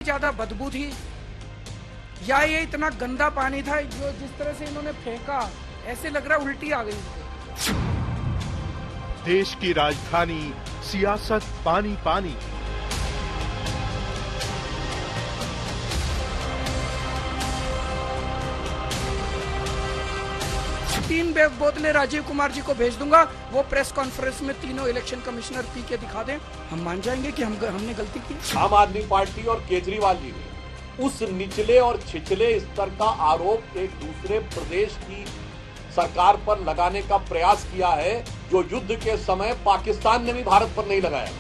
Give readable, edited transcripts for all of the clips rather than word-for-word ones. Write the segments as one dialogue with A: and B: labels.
A: ज्यादा बदबू थी या ये इतना गंदा पानी था जो जिस तरह से इन्होंने फेंका, ऐसे लग रहा उल्टी आ गई।
B: देश की राजधानी, सियासत पानी पानी।
A: तीन बोतलें राजीव कुमार जी को भेज दूंगा, वो प्रेस कॉन्फ्रेंस में तीनों इलेक्शन कमिश्नर पी के दिखा दें, हम मान जाएंगे कि हमने गलती की।
C: आम आदमी पार्टी और केजरीवाल जी ने उस निचले और छिछले स्तर का आरोप एक दूसरे प्रदेश की सरकार पर लगाने का प्रयास किया है, जो युद्ध के समय पाकिस्तान ने भी भारत पर नहीं लगाया।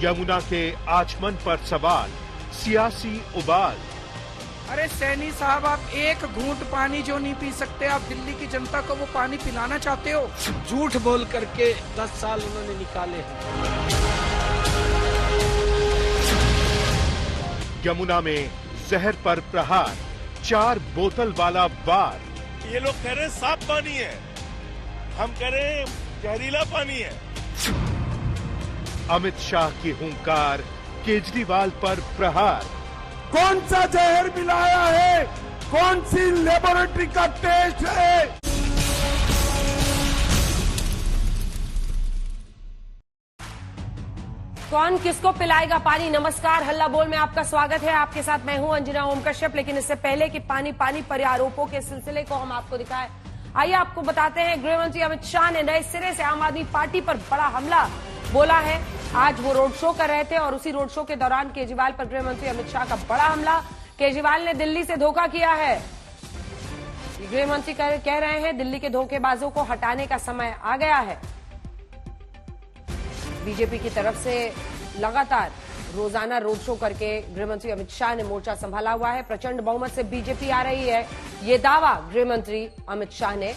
B: यमुना के आचमन पर सवाल, सियासी उबाल।
A: अरे सैनी साहब, आप एक घूंट पानी जो नहीं पी सकते, आप दिल्ली की जनता को वो पानी पिलाना चाहते हो?
D: झूठ बोल करके 10 साल उन्होंने निकाले हैं।
B: यमुना में जहर पर प्रहार, 4 बोतल वाला वार।
E: ये लोग कह रहे हैं साफ पानी है, हम कह रहे हैं जहरीला पानी है।
B: अमित शाह की हुंकार, केजरीवाल पर प्रहार।
E: कौन सा जहर मिलाया है? कौन सी लेबोरेटरी का टेस्ट है?
F: कौन किसको पिलाएगा पानी? नमस्कार, हल्ला बोल में आपका स्वागत है। आपके साथ मैं हूं अंजना ओम कश्यप। लेकिन इससे पहले कि पानी पानी पर आरोपों के सिलसिले को हम आपको दिखाएं, आइए आपको बताते हैं गृह मंत्री अमित शाह ने नए सिरे से आम आदमी पार्टी पर बड़ा हमला बोला है। आज वो रोड शो कर रहे थे और उसी रोड शो के दौरान केजरीवाल पर गृह मंत्री अमित शाह का बड़ा हमला। केजरीवाल ने दिल्ली से धोखा किया है। गृह मंत्री कह रहे हैं दिल्ली के धोखेबाजों को हटाने का समय आ गया है। बीजेपी की तरफ से लगातार रोजाना रोड शो करके गृह मंत्री अमित शाह ने मोर्चा संभाला हुआ है। प्रचंड बहुमत से बीजेपी आ रही है, ये दावा गृह मंत्री अमित शाह ने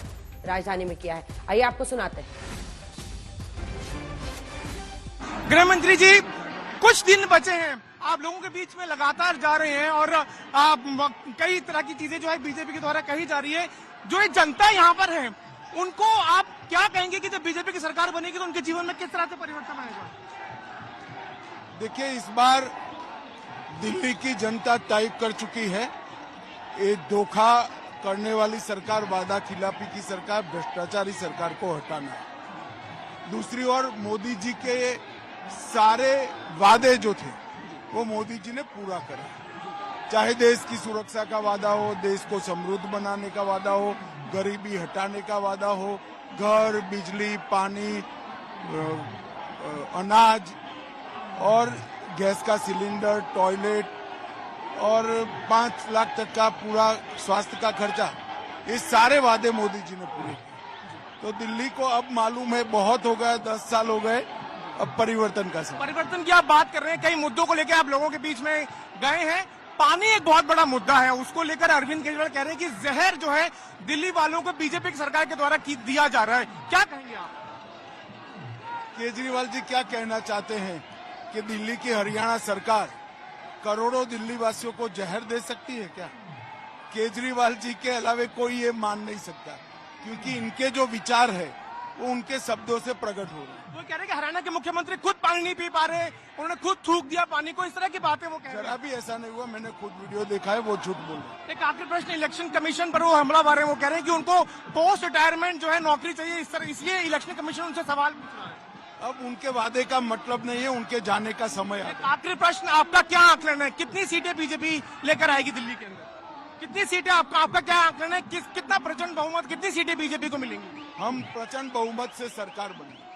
F: राजधानी में किया है। आइए आपको सुनाते हैं।
G: गृह मंत्री जी, कुछ दिन बचे हैं, आप लोगों के बीच में लगातार जा रहे हैं और कई तरह की चीजें जो है बीजेपी के द्वारा कही जा रही है। जो ये जनता यहाँ पर है, उनको आप क्या कहेंगे कि जब बीजेपी की सरकार बनेगी तो उनके जीवन में किस तरह से परिवर्तन आएगा?
E: देखिए, इस बार दिल्ली की जनता तय कर चुकी है, ये धोखा करने वाली सरकार, वादा खिलाफी की सरकार, भ्रष्टाचारी सरकार को हटाना है। दूसरी ओर मोदी जी के सारे वादे जो थे वो मोदी जी ने पूरा करा, चाहे देश की सुरक्षा का वादा हो, देश को समृद्ध बनाने का वादा हो, गरीबी हटाने का वादा हो, घर, बिजली, पानी, अनाज और गैस का सिलेंडर, टॉयलेट और 5 लाख तक का पूरा स्वास्थ्य का खर्चा, ये सारे वादे मोदी जी ने पूरे किए। तो दिल्ली को अब मालूम है बहुत हो गया, 10 साल हो गए, अब परिवर्तन का समय।
G: परिवर्तन की आप बात कर रहे हैं, कई मुद्दों को लेकर आप लोगों के बीच में गए हैं। पानी एक बहुत बड़ा मुद्दा है, उसको लेकर अरविंद केजरीवाल कह रहे हैं कि जहर जो है दिल्ली वालों को बीजेपी की सरकार के द्वारा दिया जा रहा है, क्या कहेंगे आप?
E: केजरीवाल जी क्या कहना चाहते हैं कि दिल्ली की हरियाणा सरकार करोड़ों दिल्ली वासियों को जहर दे सकती है क्या? केजरीवाल जी के अलावे कोई ये मान नहीं सकता, क्योंकि इनके जो विचार है वो उनके शब्दों से प्रकट हो रहे हैं।
G: वो कह रहे हैं कि हरियाणा के मुख्यमंत्री खुद पानी नहीं पी पा रहे, उन्होंने खुद थूक दिया पानी को, इस तरह की बातें वो कह रहे हैं।
E: जरा भी ऐसा नहीं हुआ, मैंने खुद वीडियो देखा है, वो झूठ बोल रहे हैं।
G: एक आखिरी प्रश्न, इलेक्शन कमीशन पर वो हमला मार रहे हैं, वो कह रहे हैं कि उनको पोस्ट रिटायरमेंट जो है नौकरी चाहिए, इस तरह, इसलिए इलेक्शन कमीशन उनसे सवाल पूछ रहा है।
E: अब उनके वादे का मतलब नहीं है, उनके जाने का समय आ गया।
G: आखिरी प्रश्न, आपका क्या आकलन है, कितनी सीटें बीजेपी लेकर आएगी दिल्ली के अंदर? कितनी सीटें आपका क्या आकलन है, कितना प्रचंड बहुमत, कितनी सीटें बीजेपी को मिलेंगी?
E: हम प्रचंड बहुमत से सरकार बनेंगे।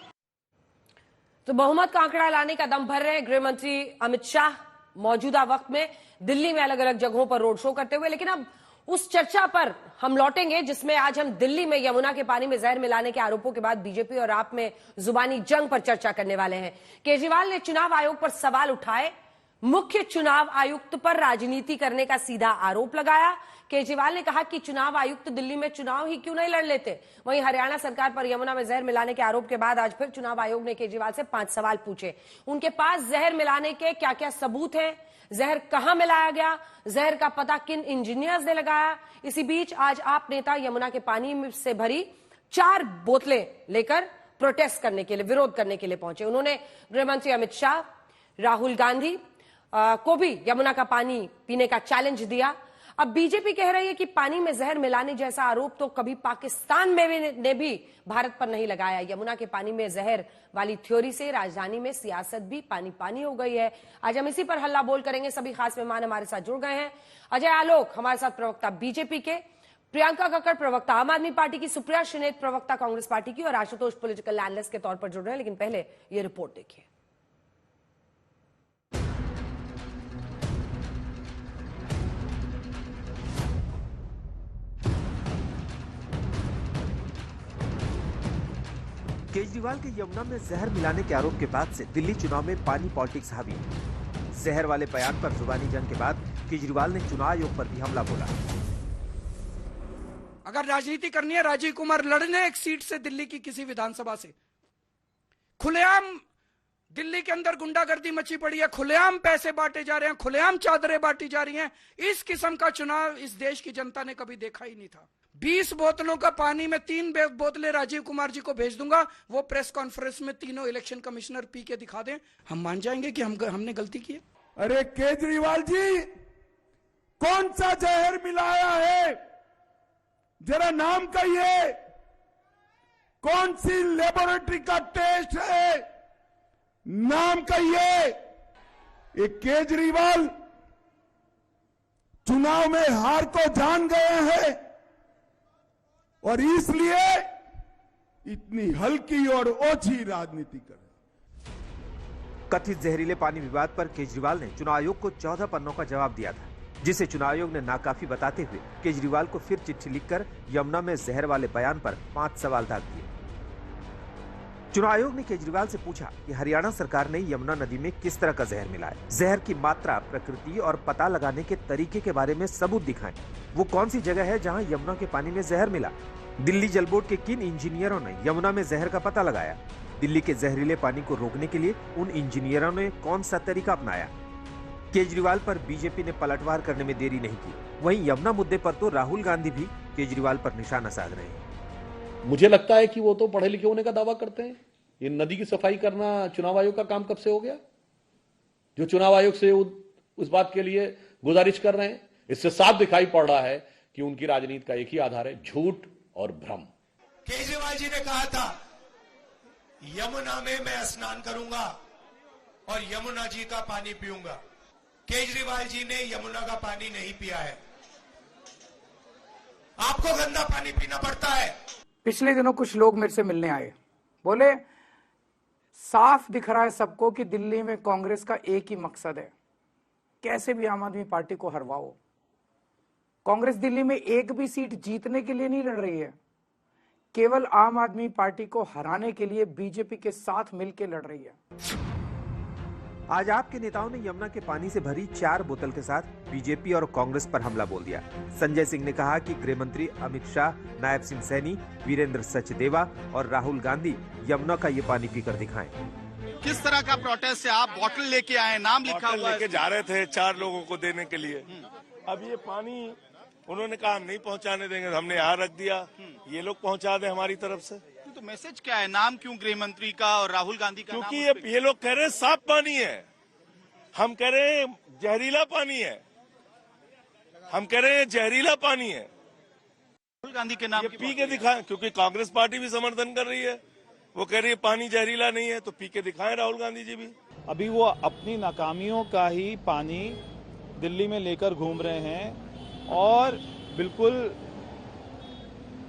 F: तो बहुमत का आंकड़ा लाने का दम भर रहे हैं गृह मंत्री अमित शाह मौजूदा वक्त में दिल्ली में अलग अलग जगहों पर रोड शो करते हुए। लेकिन अब उस चर्चा पर हम लौटेंगे जिसमें आज हम दिल्ली में यमुना के पानी में जहर मिलाने के आरोपों के बाद बीजेपी और आप में जुबानी जंग पर चर्चा करने वाले हैं। केजरीवाल ने चुनाव आयोग पर सवाल उठाए, मुख्य चुनाव आयुक्त पर राजनीति करने का सीधा आरोप लगाया। केजरीवाल ने कहा कि चुनाव आयुक्त दिल्ली में चुनाव ही क्यों नहीं लड़ लेते। वहीं हरियाणा सरकार पर यमुना में जहर मिलाने के आरोप के बाद आज फिर चुनाव आयोग ने केजरीवाल से 5 सवाल पूछे। उनके पास जहर मिलाने के क्या क्या सबूत हैं, जहर कहां मिलाया गया, जहर का पता किन इंजीनियर्स ने लगाया। इसी बीच आज आप नेता यमुना के पानी से भरी 4 बोतलें लेकर प्रोटेस्ट करने के लिए, विरोध करने के लिए पहुंचे। उन्होंने गृहमंत्री अमित शाह, राहुल गांधी को भी यमुना का पानी पीने का चैलेंज दिया। अब बीजेपी कह रही है कि पानी में जहर मिलाने जैसा आरोप तो कभी पाकिस्तान ने भी भारत पर नहीं लगाया। यमुना के पानी में जहर वाली थ्योरी से राजधानी में सियासत भी पानी पानी हो गई है। आज हम इसी पर हल्ला बोल करेंगे। सभी खास मेहमान हमारे साथ जुड़ गए हैं। अजय आलोक हमारे साथ, प्रवक्ता बीजेपी के, प्रियंका कक्कड़ प्रवक्ता आम आदमी पार्टी की, सुप्रिया श्रीनेत प्रवक्ता कांग्रेस पार्टी की, और आशुतोष पॉलिटिकल एनालिस्ट के तौर पर जुड़ रहे हैं। लेकिन पहले ये रिपोर्ट देखिए।
H: केजरीवाल के यमुना में जहर मिलाने के आरोप के बाद से दिल्ली चुनाव में पानी पॉलिटिक्स हावी है। जहर वाले बयान पर जुबानी जंग के बाद केजरीवाल ने चुनाव आयोग पर भी हमला बोला।
A: अगर राजनीति करनी है, राजीव कुमार लड़ने एक सीट से दिल्ली की किसी विधानसभा से। खुलेआम दिल्ली के अंदर गुंडागर्दी मची पड़ी है, खुलेआम पैसे बांटे जा रहे हैं, खुलेआम चादरें बांटी जा रही हैं। इस किस्म का चुनाव इस देश की जनता ने कभी देखा ही नहीं था। 20 बोतलों का पानी में 3 बोतलें राजीव कुमार जी को भेज दूंगा, वो प्रेस कॉन्फ्रेंस में तीनों इलेक्शन कमिश्नर पी के दिखा दें, हम मान जाएंगे कि हमने गलती की है।
E: अरे केजरीवाल जी, कौन सा जहर मिलाया है, जरा नाम कहिए। कौन सी लेबोरेटरी का टेस्ट है, नाम कहिए। ये केजरीवाल चुनाव में हार को जान गए हैं और इसलिए इतनी हल्की और ओछी राजनीति कर रहे।
H: कथित जहरीले पानी विवाद पर केजरीवाल ने चुनाव आयोग को 14 पन्नों का जवाब दिया था, जिसे चुनाव आयोग ने नाकाफी बताते हुए केजरीवाल को फिर चिट्ठी लिखकर यमुना में जहर वाले बयान पर 5 सवाल दाग दिए। चुनाव आयोग ने केजरीवाल से पूछा कि हरियाणा सरकार ने यमुना नदी में किस तरह का जहर मिलाया, जहर की मात्रा, प्रकृति और पता लगाने के तरीके के बारे में सबूत दिखाएं। वो कौन सी जगह है जहां यमुना के पानी में जहर मिला? दिल्ली जल बोर्ड के किन इंजीनियरों ने यमुना में जहर का पता लगाया? दिल्ली के जहरीले पानी को रोकने के लिए उन इंजीनियरों ने कौन सा तरीका अपनाया? केजरीवाल पर बीजेपी ने पलटवार करने में देरी नहीं की। वहीं यमुना मुद्दे पर तो राहुल गांधी भी केजरीवाल पर निशाना साध रहे हैं।
C: मुझे लगता है कि वो तो पढ़े लिखे होने का दावा करते हैं। ये नदी की सफाई करना चुनाव आयोग का काम कब से हो गया, जो चुनाव आयोग से उस बात के लिए गुजारिश कर रहे हैं? इससे साफ दिखाई पड़ रहा है कि उनकी राजनीति का एक ही आधार है, झूठ और भ्रम।
I: केजरीवाल जी ने कहा था यमुना में मैं स्नान करूंगा और यमुना जी का पानी पीऊंगा। केजरीवाल जी ने यमुना का पानी नहीं पिया है। आपको गंदा पानी पीना पड़ता है।
A: पिछले दिनों कुछ लोग मेरे से मिलने आए, बोले साफ दिख रहा है सबको कि दिल्ली में कांग्रेस का एक ही मकसद है, कैसे भी आम आदमी पार्टी को हरवाओ। कांग्रेस दिल्ली में एक भी सीट जीतने के लिए नहीं लड़ रही है, केवल आम आदमी पार्टी को हराने के लिए बीजेपी के साथ मिलकर लड़ रही है।
H: आज आपके नेताओं ने यमुना के पानी से भरी 4 बोतल के साथ बीजेपी और कांग्रेस पर हमला बोल दिया। संजय सिंह ने कहा कि गृह मंत्री अमित शाह, नायब सिंह सैनी, वीरेंद्र सचदेवा और राहुल गांधी यमुना का ये पानी पीकर दिखाएं।
G: किस तरह का प्रोटेस्ट है? आप बॉटल लेके आए, नाम लिखा हुआ है।
J: लेके जा रहे थे 4 लोगों को देने के लिए। अब ये पानी उन्होंने कहा हम नहीं पहुंचाने देंगे, हमने यहाँ रख दिया, ये लोग पहुंचा दे हमारी तरफ से।
G: तो मैसेज क्या है? नाम क्यों गृह मंत्री का और राहुल गांधी का?
J: क्योंकि ये लोग कह रहे हैं साफ पानी है, हम कह रहे हैं जहरीला पानी है, हम कह रहे हैं जहरीला पानी है।
G: राहुल गांधी के नाम
J: ये पी के दिखाएं, क्योंकि कांग्रेस पार्टी भी समर्थन कर रही है, वो कह रही है पानी जहरीला नहीं है, तो पी के दिखाएं राहुल गांधी जी भी।
K: अभी वो अपनी नाकामियों का ही पानी दिल्ली में लेकर घूम रहे हैं और बिल्कुल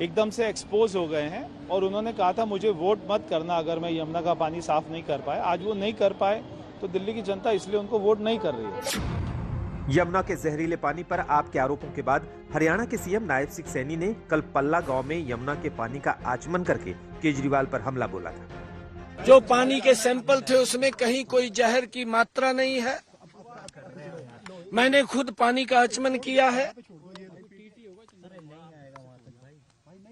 K: एकदम से एक्सपोज हो गए हैं। और उन्होंने कहा था मुझे वोट मत करना अगर मैं यमुना का पानी साफ नहीं कर पाए। आज वो नहीं कर पाए तो दिल्ली की जनता इसलिए उनको वोट नहीं कर रही है।
H: यमुना के जहरीले पानी पर आपके आरोपों के बाद हरियाणा के सीएम नायब सिंह सैनी ने कल पल्ला गांव में यमुना के पानी का आचमन करके केजरीवाल पर हमला बोला था।
D: जो पानी के सैंपल थे उसमें कहीं कोई जहर की मात्रा नहीं है। मैंने खुद पानी का आचमन किया है।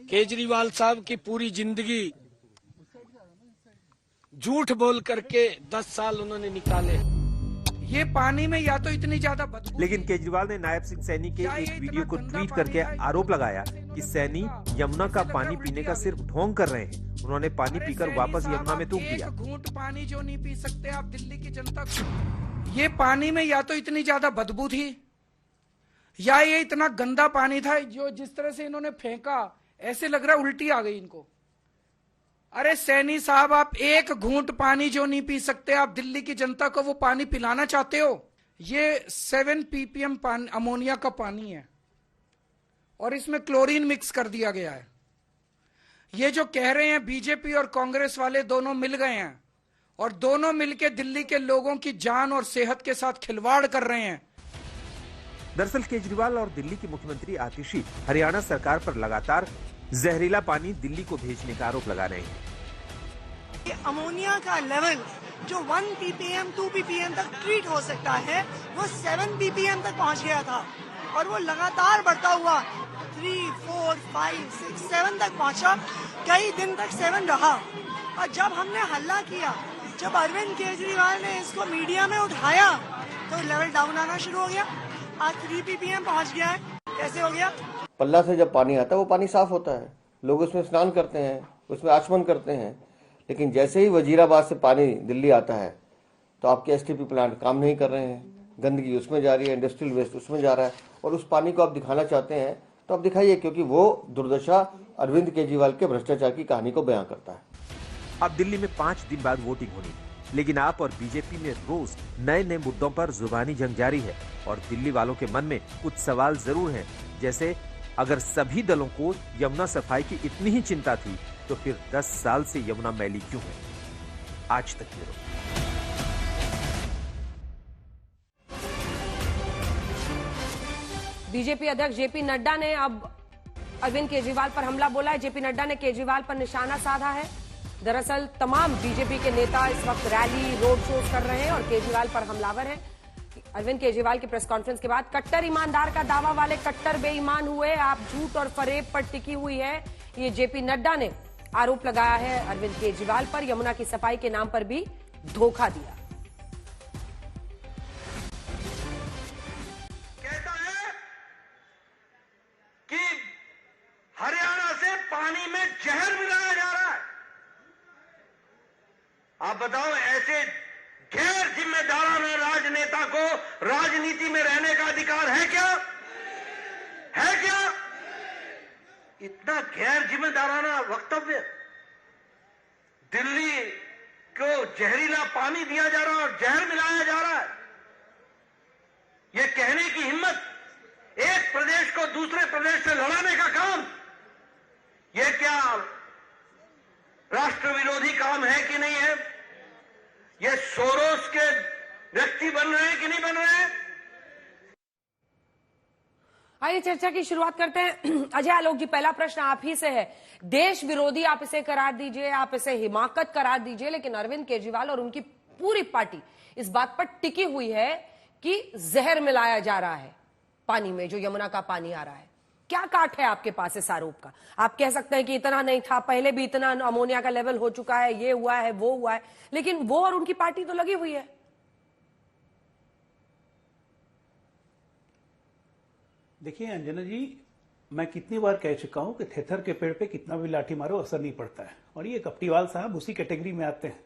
D: केजरीवाल साहब की पूरी जिंदगी झूठ बोल करके 10 साल उन्होंने निकाले।
A: ये पानी में या तो इतनी ज्यादा बदबू,
H: लेकिन केजरीवाल ने नायब सिंह सैनी के एक वीडियो को ट्वीट करके आरोप लगाया कि सैनी यमुना का पानी पीने का सिर्फ ढोंग कर रहे हैं। उन्होंने पानी पीकर वापस यमुना में थूक दिया।
A: घूंट पानी जो नहीं पी सकते आप दिल्ली की जनता को, ये पानी में या तो इतनी ज्यादा बदबू थी या ये इतना गंदा पानी था, जो जिस तरह से इन्होंने फेंका ऐसे लग रहा उल्टी आ गई इनको। अरे सैनी साहब, आप एक घूंट पानी जो नहीं पी सकते, आप दिल्ली की जनता को वो पानी पिलाना चाहते हो? ये 7 ppm अमोनिया का पानी है और इसमें क्लोरीन मिक्स कर दिया गया है। ये जो कह रहे हैं बीजेपी और कांग्रेस वाले दोनों मिल गए हैं और दोनों मिलकर दिल्ली के लोगों की जान और सेहत के साथ खिलवाड़ कर रहे हैं।
H: दरअसल केजरीवाल और दिल्ली की मुख्यमंत्री आतिशी हरियाणा सरकार पर लगातार जहरीला पानी दिल्ली को भेजने का आरोप लगा रहे हैं।
L: अमोनिया का लेवल जो 1 ppm 2 ppm तक ट्रीट हो सकता है, वो 7 ppm तक पहुंच गया था और वो लगातार बढ़ता हुआ 3, 4, 5, 6, 7 तक पहुंचा। कई दिन तक 7 रहा और जब हमने हल्ला किया, जब अरविंद केजरीवाल ने इसको मीडिया में उठाया, तो लेवल डाउन आना शुरू हो गया। आज 3 ppm पहुंच गया है। कैसे हो गया?
M: पल्ला से जब पानी आता है वो पानी साफ होता है, लोग उसमें स्नान करते हैं, उसमें आचमन करते हैं। लेकिन जैसे ही वजीराबाद से पानी दिल्ली आता है तो आपके एसटीपी प्लांट काम नहीं कर रहे हैं, गंदगी उसमें जा रही है, इंडस्ट्रियल वेस्ट उसमें जा रहा है। और उस पानी को आप दिखाना चाहते हैं तो आप दिखाइए, क्योंकि वो दुर्दशा अरविंद केजरीवाल के भ्रष्टाचार की कहानी को बयां करता है।
H: अब दिल्ली में 5 दिन बाद वोटिंग होनी, लेकिन आप और बीजेपी में रोज नए नए मुद्दों पर जुबानी जंग जारी है और दिल्ली वालों के मन में कुछ सवाल जरूर हैं, जैसे अगर सभी दलों को यमुना सफाई की इतनी ही चिंता थी तो फिर 10 साल से यमुना मैली क्यों है? आज तक ब्यूरो।
F: बीजेपी अध्यक्ष जेपी नड्डा ने अब अरविंद केजरीवाल पर हमला बोला है। जेपी नड्डा ने केजरीवाल पर निशाना साधा है। दरअसल तमाम बीजेपी के नेता इस वक्त रैली, रोड शोज कर रहे हैं और केजरीवाल पर हमलावर हैं। अरविंद केजरीवाल की प्रेस कॉन्फ्रेंस के बाद कट्टर ईमानदार का दावा वाले कट्टर बेईमान हुए, आप झूठ और फरेब पर टिकी हुई है, ये जेपी नड्डा ने आरोप लगाया है अरविंद केजरीवाल पर। यमुना की सफाई के नाम पर भी धोखा दिया।
N: कहता है कि हरियाणा से पानी में जहर मिलाया जा रहा है। आप बताओ, ऐसे गैर जिम्मेदाराना राजनेता को राजनीति में रहने का अधिकार है क्या? है क्या? इतना गैर जिम्मेदाराना वक्तव्य। दिल्ली को जहरीला पानी दिया जा रहा है और जहर मिलाया जा रहा है। यह कहने की हिम्मत, एक प्रदेश को दूसरे प्रदेश से लड़ाने का काम, यह क्या राष्ट्र विरोधी काम है कि नहीं है? ये सोरोस के व्यक्ति बन रहे हैं कि नहीं बन रहे हैं?
F: आइए चर्चा की शुरुआत करते हैं। अजय आलोक जी, पहला प्रश्न आप ही से है। देश विरोधी आप इसे करार दीजिए, आप इसे हिमाकत करार दीजिए, लेकिन अरविंद केजरीवाल और उनकी पूरी पार्टी इस बात पर टिकी हुई है कि जहर मिलाया जा रहा है पानी में, जो यमुना का पानी आ रहा है। क्या काट है आपके पास इस आरोप का? आप कह सकते हैं कि इतना नहीं था, पहले भी इतना अमोनिया का लेवल हो चुका है, ये हुआ है, वो हुआ है, लेकिन वो और उनकी पार्टी तो लगी हुई है।
O: देखिए अंजना जी, मैं कितनी बार कह चुका हूं कि थेथर के पेड़ पे कितना भी लाठी मारो असर नहीं पड़ता है, और ये कपटीवाल साहब उसी कैटेगरी में आते हैं।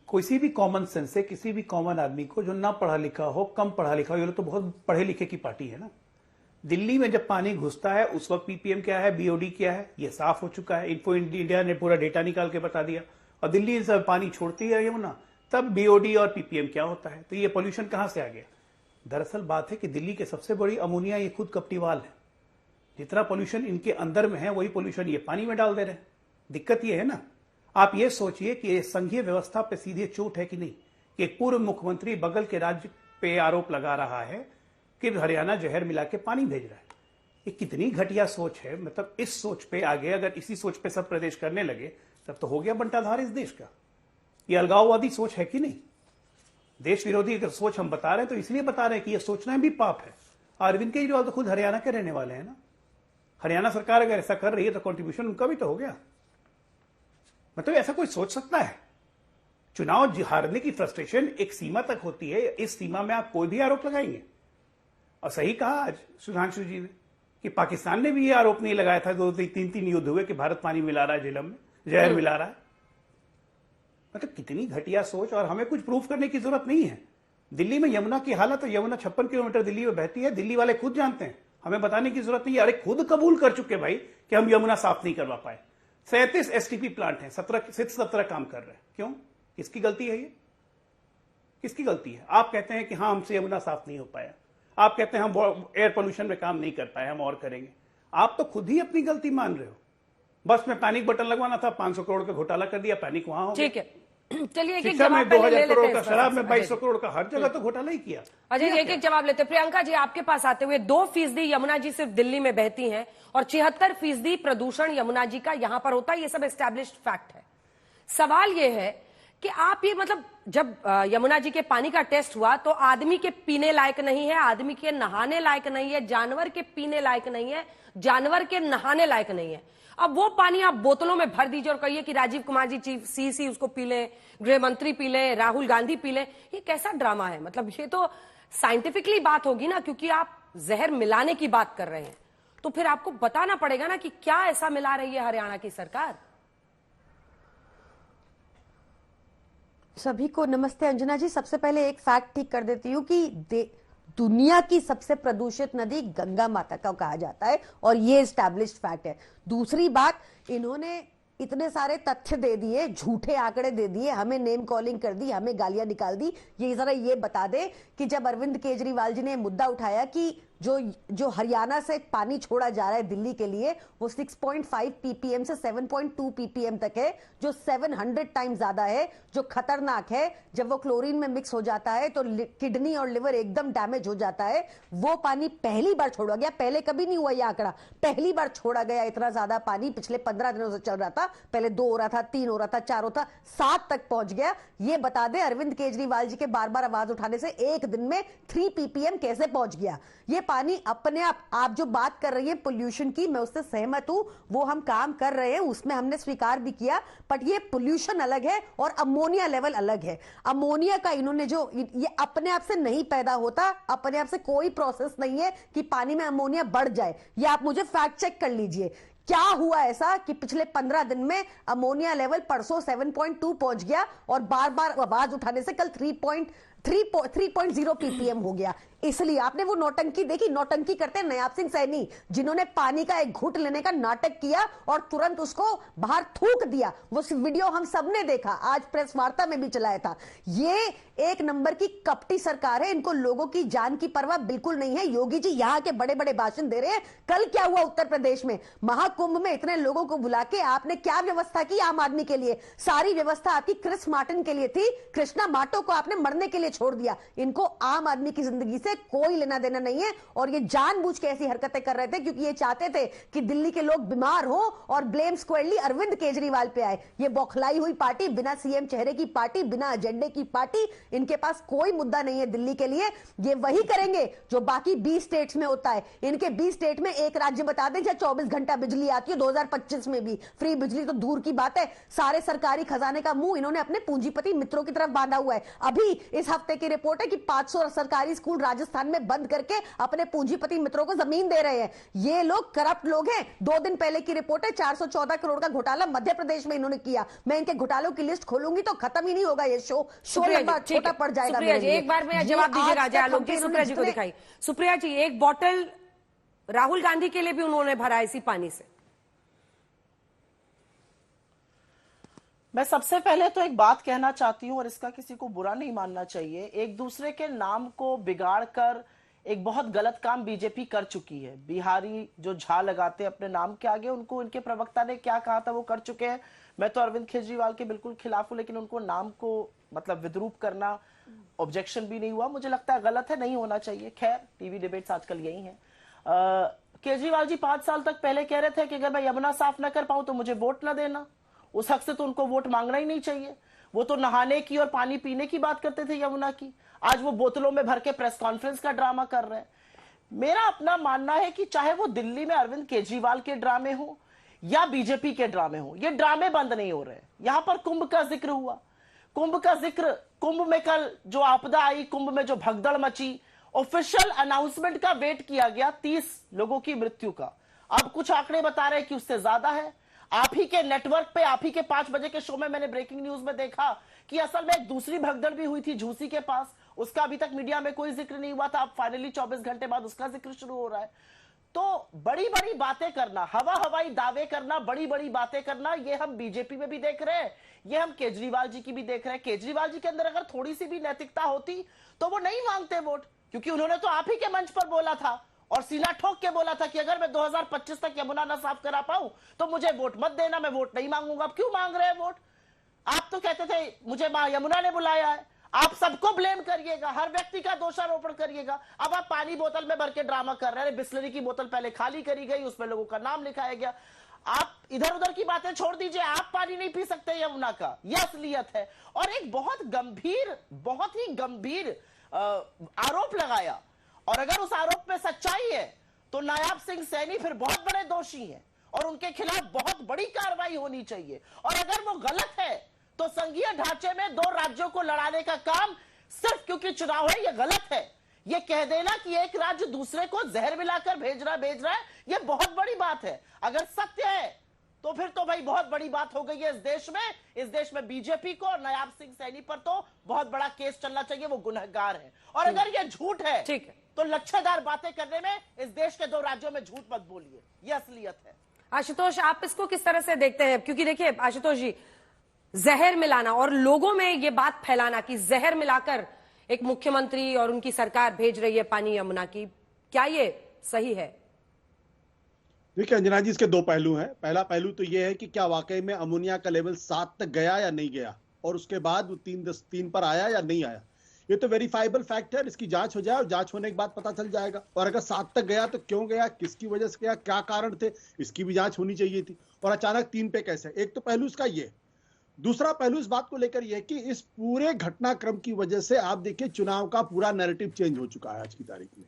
O: किसी भी कॉमन सेंस से किसी भी कॉमन आदमी को जो ना पढ़ा लिखा हो, कम पढ़ा लिखा हो, ये लोग तो बहुत पढ़े लिखे की पार्टी है ना। दिल्ली में जब पानी घुसता है उस वक्त पीपीएम क्या है, बीओडी क्या है, ये साफ हो चुका है। इन्फो इंडिया ने पूरा डेटा निकाल के बता दिया। और दिल्ली से पानी छोड़ती है यमुना, तब बीओडी और पीपीएम क्या होता है। तो ये पोल्यूशन कहां से आ गया? दरअसल बात है कि दिल्ली के सबसे बड़ी अमोनिया ये खुद कपटीवाल है। जितना पोल्यूशन इनके अंदर में है वही पोल्यूशन ये पानी में डाल दे रहे हैं। दिक्कत ये है ना, आप ये सोचिए कि ये संघीय व्यवस्था पे सीधे चोट है कि नहीं, कि एक पूर्व मुख्यमंत्री बगल के राज्य पे आरोप लगा रहा है कि हरियाणा जहर मिला के पानी भेज रहा है। ये कितनी घटिया सोच है। मतलब इस सोच पे आगे अगर इसी सोच पे सब प्रदेश करने लगे तब तो हो गया बंटाधार इस देश का। ये अलगाववादी सोच है कि नहीं? देश विरोधी अगर सोच हम बता रहे हैं तो इसलिए बता रहे हैं कि यह सोचना भी पाप है। अरविंद केजरीवाल तो खुद हरियाणा के रहने वाले हैं ना। हरियाणा सरकार अगर ऐसा कर रही है तो कंट्रीब्यूशन उनका भी तो हो गया। मतलब ऐसा कोई सोच सकता है? चुनाव हारने की फ्रस्ट्रेशन एक सीमा तक होती है, इस सीमा में आप कोई भी आरोप लगाएंगे। और सही कहा आज सुधांशु जी ने कि पाकिस्तान ने भी ये आरोप नहीं लगाया था, 2-3 युद्ध हुए कि भारत पानी मिला रहा है झेलम में, जहर मिला रहा है। मतलब कितनी घटिया सोच। और हमें कुछ प्रूफ करने की जरूरत नहीं है। दिल्ली में यमुना की हालत, यमुना 56 किलोमीटर दिल्ली में बहती है, दिल्ली वाले खुद जानते हैं, हमें बताने की जरूरत नहीं है। अरे खुद कबूल कर चुके भाई कि हम यमुना साफ नहीं करवा पाए। 37 एसटीपी प्लांट हैं, 17 काम कर रहे हैं। क्यों? किसकी गलती है ये? किसकी गलती है? आप कहते हैं कि हाँ हमसे यमुना साफ नहीं हो पाया, आप कहते हैं हम एयर पोल्यूशन में काम नहीं कर पाए, हम और करेंगे। आप तो खुद ही अपनी गलती मान रहे हो। बस में पैनिक बटन लगवाना था, 500 करोड़ का घोटाला कर दिया, पैनिक वहां हो।
F: ठीक है, चलिए एक
O: शिक्षा में 2000 करोड़ का, शराब में 2200 करोड़ का, हर जगह तो घोटाला ही किया।
F: अजय एक जवाब लेते। प्रियंका जी आपके पास आते हुए, 2% यमुना जी सिर्फ दिल्ली में बहती हैं और 76% प्रदूषण यमुना जी का यहां पर होता है, ये सब एस्टैब्लिश्ड फैक्ट है। सवाल ये है कि आप ये मतलब जब यमुना जी के पानी का टेस्ट हुआ तो आदमी के पीने लायक नहीं है, आदमी के नहाने लायक नहीं है, जानवर के पीने लायक नहीं है, जानवर के नहाने लायक नहीं है। अब वो पानी आप बोतलों में भर दीजिए और कहिए कि राजीव कुमार जी चीफ सीसी उसको पी लें, गृह मंत्री पी लें, राहुल गांधी पी लें। ये कैसा ड्रामा है? मतलब ये तो साइंटिफिकली बात होगी ना, क्योंकि आप जहर मिलाने की बात कर रहे हैं तो फिर आपको बताना पड़ेगा ना कि क्या ऐसा मिला रही है हरियाणा की सरकार।
P: सभी को नमस्ते अंजना जी। सबसे पहले एक फैक्ट ठीक कर देती हूँ कि दुनिया की सबसे प्रदूषित नदी गंगा माता का कहा जाता है और ये एस्टैब्लिश्ड फैक्ट है। दूसरी बात, इन्होंने इतने सारे तथ्य दे दिए, झूठे आंकड़े दे दिए, हमें नेम कॉलिंग कर दी, हमें गालियां निकाल दी। ये जरा ये बता दे कि जब अरविंद केजरीवाल जी ने मुद्दा उठाया कि जो हरियाणा से पानी छोड़ा जा रहा है दिल्ली के लिए वो 6.5 ppm से 7.2 ppm तक है, जो 700 टाइम ज्यादा है, जो खतरनाक है। जब वो क्लोरीन में मिक्स हो जाता है तो किडनी और लिवर एकदम डैमेज हो जाता है। वो पानी पहली बार छोड़ा गया, पहले कभी नहीं हुआ ये आंकड़ा, पहली बार छोड़ा गया इतना ज्यादा पानी। पिछले 15 दिनों से चल रहा था, पहले 2 हो रहा था, 3 हो रहा था, 4 होता, 7 तक पहुंच गया। ये बता दे अरविंद केजरीवाल जी के बार बार आवाज उठाने से एक दिन में 3 ppm कैसे पहुंच गया ये पानी अपने आप जो बात कर रही है पोल्यूशन की, मैं उससे सहमत हूं, वो हम काम कर रहे हैं, उसमें हमने स्वीकार भी किया। बट ये पोल्यूशन अलग है और अमोनिया लेवल अलग है। अमोनिया का इन्होंने जो ये अपने आप से नहीं पैदा होता, अपने आप से कोई प्रोसेस नहीं है कि पानी में अमोनिया बढ़ जाए। ये आप मुझे फैक्ट चेक कर लीजिए, क्या हुआ ऐसा कि पिछले 15 दिन में अमोनिया लेवल परसों 7.2 पहुंच गया और बार बार आवाज उठाने से कल 3.0 ppm हो गया। इसलिए आपने वो नौटंकी देखी, नौटंकी करते हैं नयाब सिंह सैनी, जिन्होंने पानी का एक घूंट लेने का नाटक किया और तुरंत उसको बाहर थूक दिया। वो वीडियो हम सबने देखा, आज प्रेस वार्ता में भी चलाया था। ये एक नंबर की कपटी सरकार है, इनको लोगों की जान की परवाह बिल्कुल नहीं है। योगी जी यहाँ के बड़े बड़े भाषण दे रहे हैं। कल क्या हुआ उत्तर प्रदेश में महाकुंभ में, इतने लोगों को बुला के आपने क्या व्यवस्था की आम आदमी के लिए? सारी व्यवस्था आपकी क्रिस मार्टिन के लिए थी, कृष्णा माटो को आपने मरने के लिए छोड़ दिया। इनको आम आदमी की जिंदगी से कोई लेना देना नहीं है और ये जानबूझ के ऐसी हरकतें कर रहे थे क्योंकि ये चाहते थे कि दिल्ली के लोग बीमार हो और ब्लेम स्क्वायरली अरविंद केजरीवाल पे आए। ये बौखलाई हुई पार्टी, बिना सीएम चेहरे की पार्टी, बिना एजेंडे की पार्टी, इनके पास कोई मुद्दा नहीं है दिल्ली के लिए। ये वही करेंगे जो बाकी 20 स्टेट्स में होता है। इनके 20 स्टेट में एक राज्य बता दें जहां 24 घंटा बिजली आती है, 2025 में भी फ्री बिजली तो दूर की बात है। सारे सरकारी खजाने का मुंह इन्होंने अपने पूंजीपति मित्रों की तरफ बांधा हुआ है। अभी इस हफ्ते की रिपोर्ट है कि 500 सरकारी स्कूल राजस्थान में बंद करके अपने पूंजीपति मित्रों को जमीन दे रहे हैं। ये लोग करप्ट लोग हैं। 2 दिन पहले की रिपोर्ट है, 414 करोड़ का घोटाला मध्य प्रदेश में इन्होंने किया। मैं इनके घोटालों की लिस्ट खोलूंगी तो खत्म ही नहीं होगा ये शो लंबा छोटा पड़ जाएगा।
F: एक बार में जवाब दीजिए राजा आलोक जी, सुप्रिया जी को दिखाई। सुप्रिया जी, एक बोतल राहुल गांधी के लिए भी उन्होंने भरा इसी पानी से।
Q: मैं सबसे पहले तो एक बात कहना चाहती हूं और इसका किसी को बुरा नहीं मानना चाहिए। एक दूसरे के नाम को बिगाड़ कर एक बहुत गलत काम बीजेपी कर चुकी है। बिहारी जो झा लगाते अपने नाम के आगे, उनको इनके प्रवक्ता ने क्या कहा था वो कर चुके हैं। मैं तो अरविंद केजरीवाल के बिल्कुल खिलाफ हूं, लेकिन उनको नाम को मतलब विद्रूप करना ऑब्जेक्शन भी नहीं हुआ, मुझे लगता है गलत है, नहीं होना चाहिए। खैर, टीवी डिबेट्स आजकल यही है। केजरीवाल जी 5 साल तक पहले कह रहे थे कि अगर मैं यमुना साफ न कर पाऊं तो मुझे वोट न देना। उस हक से तो उनको वोट मांगना ही नहीं चाहिए। वो तो नहाने की और पानी पीने की बात करते थे यमुना की, आज वो बोतलों में भर के प्रेस कॉन्फ्रेंस का ड्रामा कर रहे हैं। मेरा अपना मानना है कि चाहे वो दिल्ली में अरविंद केजरीवाल के ड्रामे हो या बीजेपी के ड्रामे हो, ये ड्रामे बंद नहीं हो रहे। यहां पर कुंभ का जिक्र हुआ, कुंभ का जिक्र, कुंभ में कल जो आपदा आई, कुंभ में जो भगदड़ मची, ऑफिशियल अनाउंसमेंट का वेट किया गया 30 लोगों की मृत्यु का। अब कुछ आंकड़े बता रहे हैं कि उससे ज्यादा है। आप ही के नेटवर्क पे, आप ही के 5 बजे के शो में मैंने ब्रेकिंग न्यूज में देखा कि असल में एक दूसरी भगदड़ भी हुई थी झूसी के पास, उसका अभी तक मीडिया में कोई जिक्र नहीं हुआ था। अब फाइनली 24 घंटे बाद उसका जिक्र शुरू हो रहा है। तो बड़ी बड़ी बातें करना, हवाई दावे करना, बड़ी बड़ी बातें करना, ये हम बीजेपी में भी देख रहे हैं, ये हम केजरीवाल जी की भी देख रहे हैं। केजरीवाल जी के अंदर अगर थोड़ी सी भी नैतिकता होती तो वो नहीं मांगते वोट, क्योंकि उन्होंने तो आप ही के मंच पर बोला था और सीना ठोक के बोला था कि अगर मैं 2025 तक यमुना ना साफ करा पाऊं तो मुझे वोट मत देना, मैं वोट नहीं मांगूंगा। अब क्यों मांग रहे हैं वोट? आप तो कहते थे मुझे मां यमुना ने बुलाया है, आप सबको ब्लेम करिएगा, हर व्यक्ति का दोषारोपण करिएगा। अब आप पानी बोतल में भर के ड्रामा कर रहे हैं। बिस्लरी की बोतल पहले खाली करी गई, उसमें लोगों का नाम लिखाया गया। आप इधर उधर की बातें छोड़ दीजिए, आप पानी नहीं पी सकते यमुना का, यह असलियत है। और एक बहुत ही गंभीर आरोप लगाया, और अगर उस आरोप में सच्चाई है तो नायाब सिंह सैनी फिर बहुत बड़े दोषी हैं और उनके खिलाफ बहुत बड़ी कार्रवाई होनी चाहिए। और अगर वो गलत है तो संघीय ढांचे में 2 राज्यों को लड़ाने का काम सिर्फ क्योंकि चुनाव है, ये गलत है। ये कह देना कि एक राज्य दूसरे को जहर मिलाकर भेज रहा है, ये बहुत बड़ी बात है। अगर सत्य है तो फिर तो भाई बहुत बड़ी बात हो गई है इस देश में बीजेपी को और नायाब सिंह सैनी पर तो बहुत बड़ा केस चलना चाहिए, वो गुनहगार है। और अगर ये झूठ है
F: ठीक है
Q: तो लच्छेदार बातें करने में इस देश के 2 राज्यों में झूठ मत बोलिए, ये असलियत है।
F: आशुतोष, आप इसको किस तरह से देखते हैं? क्योंकि देखिए आशुतोष जी, जहर मिलाना और लोगों में ये बात फैलाना कि जहर मिलाकर एक मुख्यमंत्री और उनकी सरकार भेज रही है पानी यमुना की, क्या ये सही है?
R: देखिए अंजना जी, इसके 2 पहलू हैं। पहला पहलू तो यह है कि क्या वाकई में अमोनिया का लेवल 7 तक गया या नहीं गया, और उसके बाद वो 3 पर आया या नहीं आया। ये तो वेरीफाइबल फैक्ट है, इसकी जांच हो जाए और जांच होने के बाद पता चल जाएगा। और अगर 7 तक गया तो क्यों गया, किसकी वजह से गया, क्या कारण थे, इसकी भी जांच होनी चाहिए थी। और अचानक 3 पे कैसे? एक तो पहलू इसका ये। दूसरा पहलू इस बात को लेकर यह कि इस पूरे घटनाक्रम की वजह से आप देखिए चुनाव का पूरा नैरेटिव चेंज हो चुका है आज की तारीख में।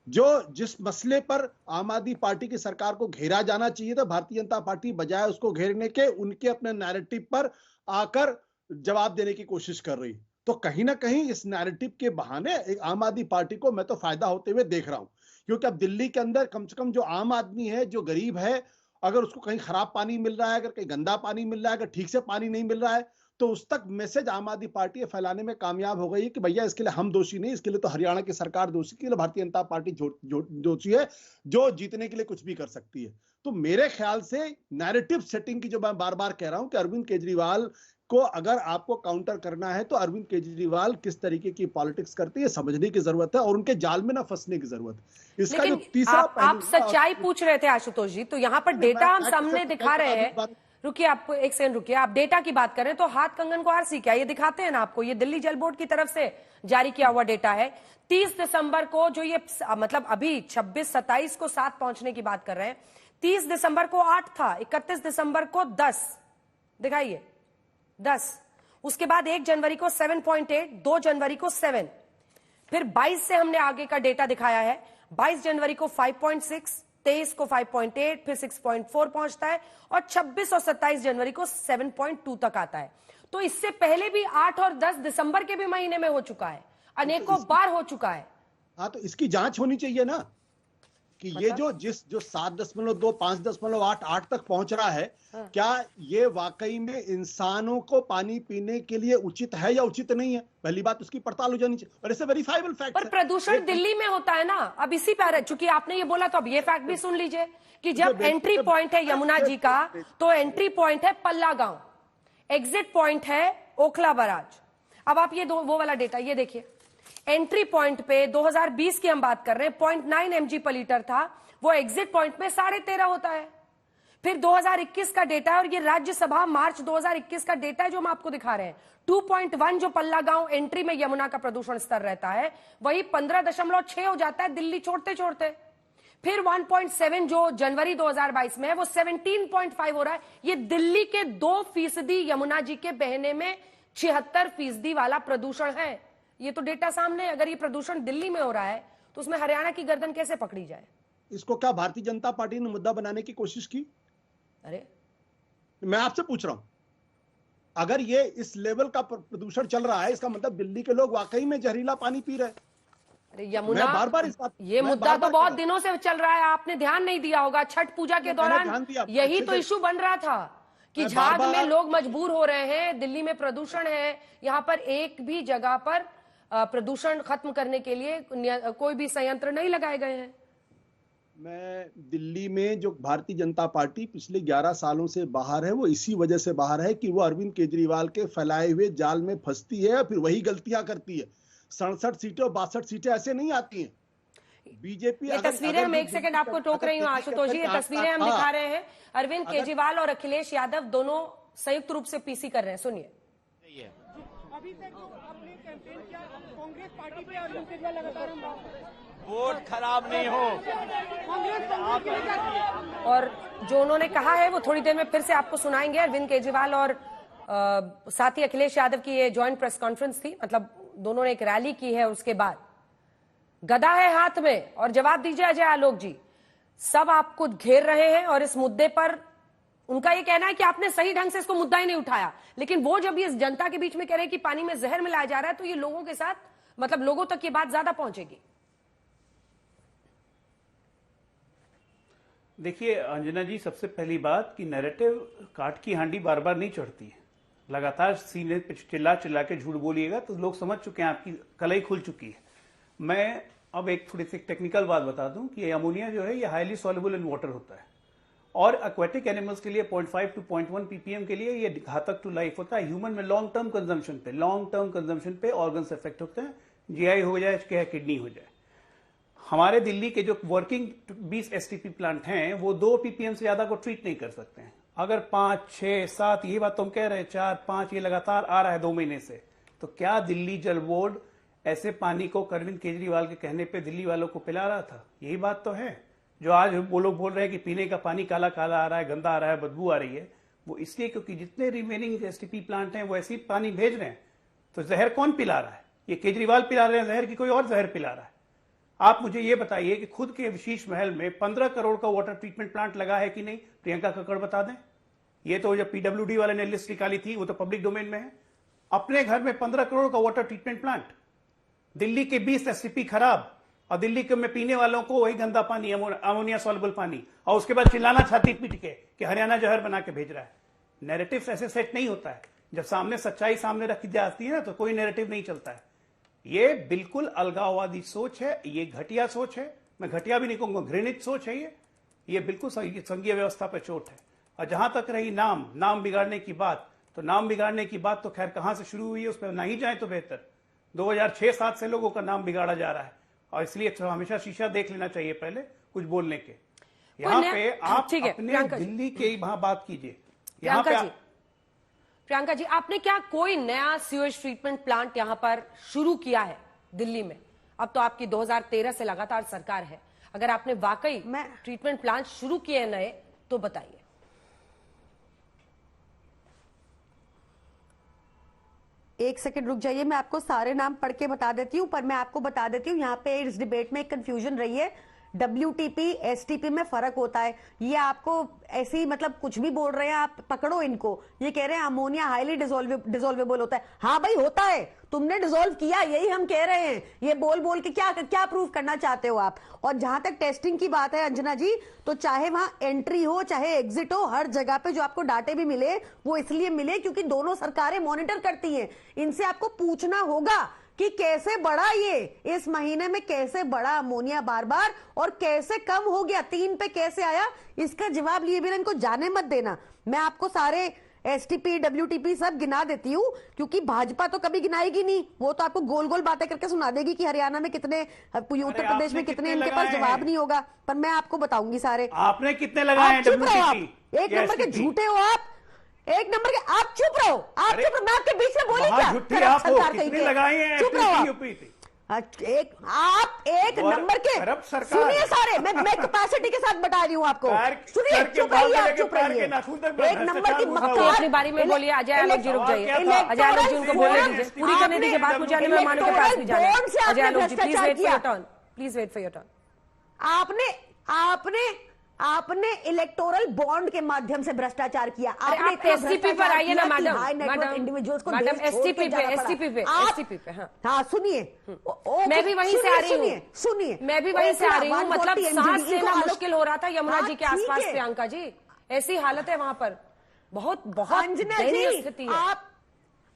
R: जिस मसले पर आम आदमी पार्टी की सरकार को घेरा जाना चाहिए था, भारतीय जनता पार्टी बजाय उसको घेरने के उनके अपने नैरेटिव पर आकर जवाब देने की कोशिश कर रही। तो कहीं ना कहीं इस नैरेटिव के बहाने एक आम आदमी पार्टी को मैं तो फायदा होते हुए देख रहा हूं, क्योंकि अब दिल्ली के अंदर कम से कम जो आम आदमी है, जो गरीब है, अगर उसको कहीं खराब पानी मिल रहा है, अगर कहीं गंदा पानी मिल रहा है, अगर ठीक से पानी नहीं मिल रहा है, तो उस तक मैसेज आम आदमी पार्टी फैलाने में कामयाब हो गई है कि भैया इसके लिए हम दोषी नहीं, इसके लिए तो हरियाणा की सरकार दोषी, के लिए भारतीय जनता पार्टी दोषी है, जो जीतने के लिए कुछ भी कर सकती है। तो मेरे ख्याल से नैरेटिव सेटिंग की जो मैं बार बार कह रहा हूं कि अरविंद केजरीवाल को अगर आपको काउंटर करना है तो अरविंद केजरीवाल किस तरीके की पॉलिटिक्स करते हैं समझने की जरूरत है और उनके जाल में ना फंसने की जरूरत है। इसका जो तीसरा
F: आप सच्चाई पूछ रहे थे आशुतोष जी, तो यहाँ पर डेटा हम सामने दिखा रहे हैं। रुकिए, आप एक सेकंड रुकिए, आप डेटा की बात कर रहे हैं तो हाथ कंगन को आरसी क्या, ये दिखाते हैं ना आपको, ये दिल्ली जल बोर्ड की तरफ से जारी किया हुआ डेटा है। 30 दिसंबर को जो ये मतलब अभी 26-27 को 7 पहुंचने की बात कर रहे हैं, 30 दिसंबर को 8 था, 31 दिसंबर को 10, दिखाइए 10, उसके बाद 1 जनवरी को 7.8, 2 जनवरी को 7, फिर 22 से हमने आगे का डेटा दिखाया है, 22 जनवरी को 5.6, 23 को 5.8, फिर 6.4 पहुंचता है और 26 और 27 जनवरी को 7.2 तक आता है। तो इससे पहले भी 8 और 10 दिसंबर के भी महीने में हो चुका है, अनेकों बार हो चुका है।
R: हाँ, तो इसकी जांच होनी चाहिए ना कि ये जो 7.2, 5.8, 8 तक पहुंच रहा है, क्या ये वाकई में इंसानों को पानी पीने के लिए उचित है या उचित नहीं है? पहली बात उसकी पड़ताल हो जानी चाहिए और इसे वेरीफाइबल फैक्ट।
F: पर प्रदूषण दिल्ली में होता है ना, अब इसी पर चूंकि आपने ये बोला तो अब ये फैक्ट भी सुन लीजिए कि जब एंट्री पॉइंट है यमुना जी का तो एंट्री पॉइंट है पल्ला गांव, एग्जिट पॉइंट है ओखला बराज। अब आप ये वो वाला डेटा ये देखिए, एंट्री पॉइंट पे 2020 की हम बात कर रहे हैं 0.9 mg पर लीटर था, वो एग्जिट पॉइंट में 13.5 होता है। फिर 2021 का डेटा है और ये राज्यसभा मार्च 2021 का डेटा है जो हम आपको दिखा रहे हैं। 2.1 जो पल्ला गांव एंट्री में यमुना का प्रदूषण स्तर रहता है वही 15.6 हो जाता है दिल्ली छोड़ते छोड़ते। फिर 1.7 जो जनवरी 2022 में है वो 17.5 हो रहा है। ये दिल्ली के 2% यमुना जी के बहने में 76% वाला प्रदूषण है। ये तो डेटा सामने है। अगर ये प्रदूषण दिल्ली में हो रहा है तो उसमें हरियाणा की गर्दन कैसे पकड़ी जाए?
R: इसको क्या भारतीय जनता पार्टी ने मुद्दा बनाने की कोशिश की?
F: अरे
R: मैं आपसे पूछ रहा हूं, अगर ये इस लेवल का प्रदूषण चल रहा है, इसका मतलब दिल्ली के लोग वाकई में जहरीला पानी पी रहे हैं।
F: अरे यमुना,
R: मैं बार-बार इस बात,
F: ये मुद्दा तो बहुत दिनों से चल रहा है, आपने ध्यान नहीं दिया होगा। छठ पूजा के दौरान यही तो इशू बन रहा था कि झाग में लोग मजबूर हो रहे हैं, दिल्ली में प्रदूषण है, यहाँ पर एक भी जगह पर प्रदूषण खत्म करने के लिए कोई भी संयंत्र नहीं लगाए गए हैं।
R: मैं दिल्ली में जो भारतीय जनता पार्टी पिछले 11 सालों से बाहर है, वो इसी वजह से बाहर है कि वो अरविंद केजरीवाल के फैलाए हुए जाल में फंसती है और फिर वही गलतियां करती है। 67 सीटें और 62 सीटें ऐसे नहीं आती हैं। बीजेपी
F: ये तस्वीरें हम एक सेकंड आपको टोक रही हूँ आशुतोष जी, ये तस्वीरें हम दिखा रहे हैं। अरविंद केजरीवाल और अखिलेश यादव दोनों संयुक्त रूप से पीसी कर रहे हैं, सुनिए।
G: अभी तक जो आपने कैंपेन किया, कांग्रेस पार्टी पे अरविंद केजरीवाल लगातार
S: वोट खराब नहीं हो।
F: और जो उन्होंने कहा है वो थोड़ी देर में फिर से आपको सुनाएंगे। अरविंद केजरीवाल और साथ ही अखिलेश यादव की ये ज्वाइंट प्रेस कॉन्फ्रेंस थी, मतलब दोनों ने एक रैली की है। उसके बाद गदा है हाथ में और जवाब दीजिए अजय आलोक जी, सब आपको घेर रहे हैं और इस मुद्दे पर उनका ये कहना है कि आपने सही ढंग से इसको मुद्दा ही नहीं उठाया। लेकिन वो जब ये जनता के बीच में कह रहे हैं कि पानी में जहर मिलाया जा रहा है, तो ये लोगों के साथ, मतलब लोगों तक ये बात ज्यादा पहुंचेगी।
O: देखिए अंजना जी, सबसे पहली बात कि नैरेटिव काट की हांडी बार बार नहीं चढ़ती है। लगातार सीने पे चिल्ला चिल्ला के झूठ बोलिएगा तो लोग समझ चुके हैं, आपकी कलाई खुल चुकी है। मैं अब एक थोड़ी सी टेक्निकल बात बता दूं कि ये अमोनिया जो है ये हाईली सॉल्युबल इन वाटर होता है और एक्वेटिक एनिमल्स के लिए 0.5 to 0.1 ppm के लिए ये घातक टू लाइफ होता है। ह्यूमन में लॉन्ग टर्म कंजम्पशन पे ऑर्गन्स इफेक्ट होते हैं, जीआई हो जाए चाहे किडनी हो जाए। हमारे दिल्ली के जो वर्किंग 20 STP प्लांट हैं वो 2 ppm से ज्यादा को ट्रीट नहीं कर सकते हैं। अगर 5, 6, 7, ये बात तुम कह रहे हैं 4, 5 ये लगातार आ रहा है 2 महीने से, तो क्या दिल्ली जल बोर्ड ऐसे पानी को अरविंद केजरीवाल के कहने पे दिल्ली वालों को पिला रहा था? यही बात तो है। जो आज वो लोग बोल रहे हैं कि पीने का पानी काला काला आ रहा है, गंदा आ रहा है, बदबू आ रही है, वो इसलिए क्योंकि जितने रिमेनिंग STP प्लांट हैं वो ऐसे ही पानी भेज रहे हैं। तो जहर कौन पिला रहा है? ये केजरीवाल पिला रहे हैं जहर की कोई और जहर पिला रहा है? आप मुझे ये बताइए कि खुद के शीश महल में 15 करोड़ का वाटर ट्रीटमेंट प्लांट लगा है कि नहीं? प्रियंका कक्कड़ बता दें। ये तो जब PWD वाले ने लिस्ट निकाली थी वो तो पब्लिक डोमेन में है। अपने घर में 15 करोड़ का वाटर ट्रीटमेंट प्लांट, दिल्ली के 20 STP खराब और दिल्ली के में पीने वालों को वही गंदा पानी, अमोनिया सॉल्युबल पानी, और उसके बाद चिल्लाना छाती पीट के कि हरियाणा जहर बना के भेज रहा है। नैरेटिव ऐसे सेट नहीं होता है। जब सामने सच्चाई सामने रखी जाती है ना तो कोई नैरेटिव नहीं चलता है। ये बिल्कुल अलगाववादी सोच है, ये घटिया सोच है। मैं घटिया भी नहीं कहूंगा, घृणित सोच है ये बिल्कुल संघीय व्यवस्था पर चोट है। और जहां तक रही नाम बिगाड़ने की बात, तो नाम बिगाड़ने की बात तो खैर कहां से शुरू हुई है उस पर ना ही जाए तो बेहतर। 2006-7 से लोगों का नाम बिगाड़ा जा रहा है और इसलिए हमेशा शीशा देख लेना चाहिए पहले कुछ बोलने के। यहाँ पे आप अपने दिल्ली के वहां बात कीजिए। यहाँ पे
F: प्रियंका जी, आपने क्या कोई नया सीवेज ट्रीटमेंट प्लांट यहां पर शुरू किया है दिल्ली में? अब तो आपकी 2013 से लगातार सरकार है, अगर आपने वाकई ट्रीटमेंट प्लांट शुरू किए नए तो बताइए।
P: एक सेकंड रुक जाइए, मैं आपको सारे नाम पढ़ के बता देती हूँ, पर मैं आपको बता देती हूँ यहाँ पे इस डिबेट में एक कंफ्यूजन रही है। WTP STP में फर्क होता है। ये आपको ऐसे ही मतलब कुछ भी बोल रहे हैं, आप पकड़ो इनको। ये कह रहे हैं अमोनिया हाईली डिसॉल्वेबल होता है। हाँ भाई होता है, तुमने डिसॉल्व किया, यही हम कह रहे हैं। ये बोल बोल के क्या प्रूव करना चाहते हो आप? और जहां तक टेस्टिंग की बात है अंजना जी, तो चाहे वहां एंट्री हो चाहे एग्जिट हो, हर जगह पे जो आपको डाटे भी मिले वो इसलिए मिले क्योंकि दोनों सरकारें मॉनिटर करती हैं। इनसे आपको पूछना होगा कि कैसे बढ़ा ये इस महीने में, कैसे बढ़ा अमोनिया बार बार और कैसे कम हो गया, 3 पे कैसे आया, इसका जवाब लिए बिना इनको जाने मत देना। मैं आपको सारे STP WTP सब गिना देती हूँ क्योंकि भाजपा तो कभी गिनाएगी नहीं, वो तो आपको गोल गोल बातें करके सुना देगी कि हरियाणा में कितने, उत्तर प्रदेश में कितने, इनके पास जवाब नहीं होगा। पर मैं आपको बताऊंगी सारे।
O: आपने कितने लगाए हैं WTP?
P: एक नंबर के झूठे हो आप, एक नंबर के। आप चुप रहो, आप चुप रहो, मैं आपके बीच में बोली क्या?
O: सरकार कितने लगाए हैं?
P: चुप रहो आप एक नंबर के। सुनिए सारे, मैं कैपेसिटी के साथ बता रही हूँ आपको। सुनिए, चुप रहिए, आप चुप रहिए। एक नंबर की मक्कार।
F: अपनी बारी में बोलिए। अजय आलोक जी रुक जाइए, अजय आलोक जी उनको बोलने दीजिए, पूरी करने दीजिए बात। मुझे मेहमानों के पास भी जाना है। Ajay Alok ji please wait for your turn, please wait for your turn.
P: आपने आपने इलेक्टोरल बॉन्ड के माध्यम से भ्रष्टाचार किया।
F: आप एसटीपी पर आइए ना मैडम,
P: इंडिविजुअल्स को
F: एसटीपी पे
P: हाँ सुनिए,
F: मैं भी वहीं से आ रही हूँ,
P: सुनिए
F: मैं भी वहीं से आ रही हूँ। मतलब सांस लेना मुश्किल हो रहा था यमुना जी के आसपास। प्रियंका जी, ऐसी हालत है वहां पर, बहुत दयनीय स्थिति है।
P: आप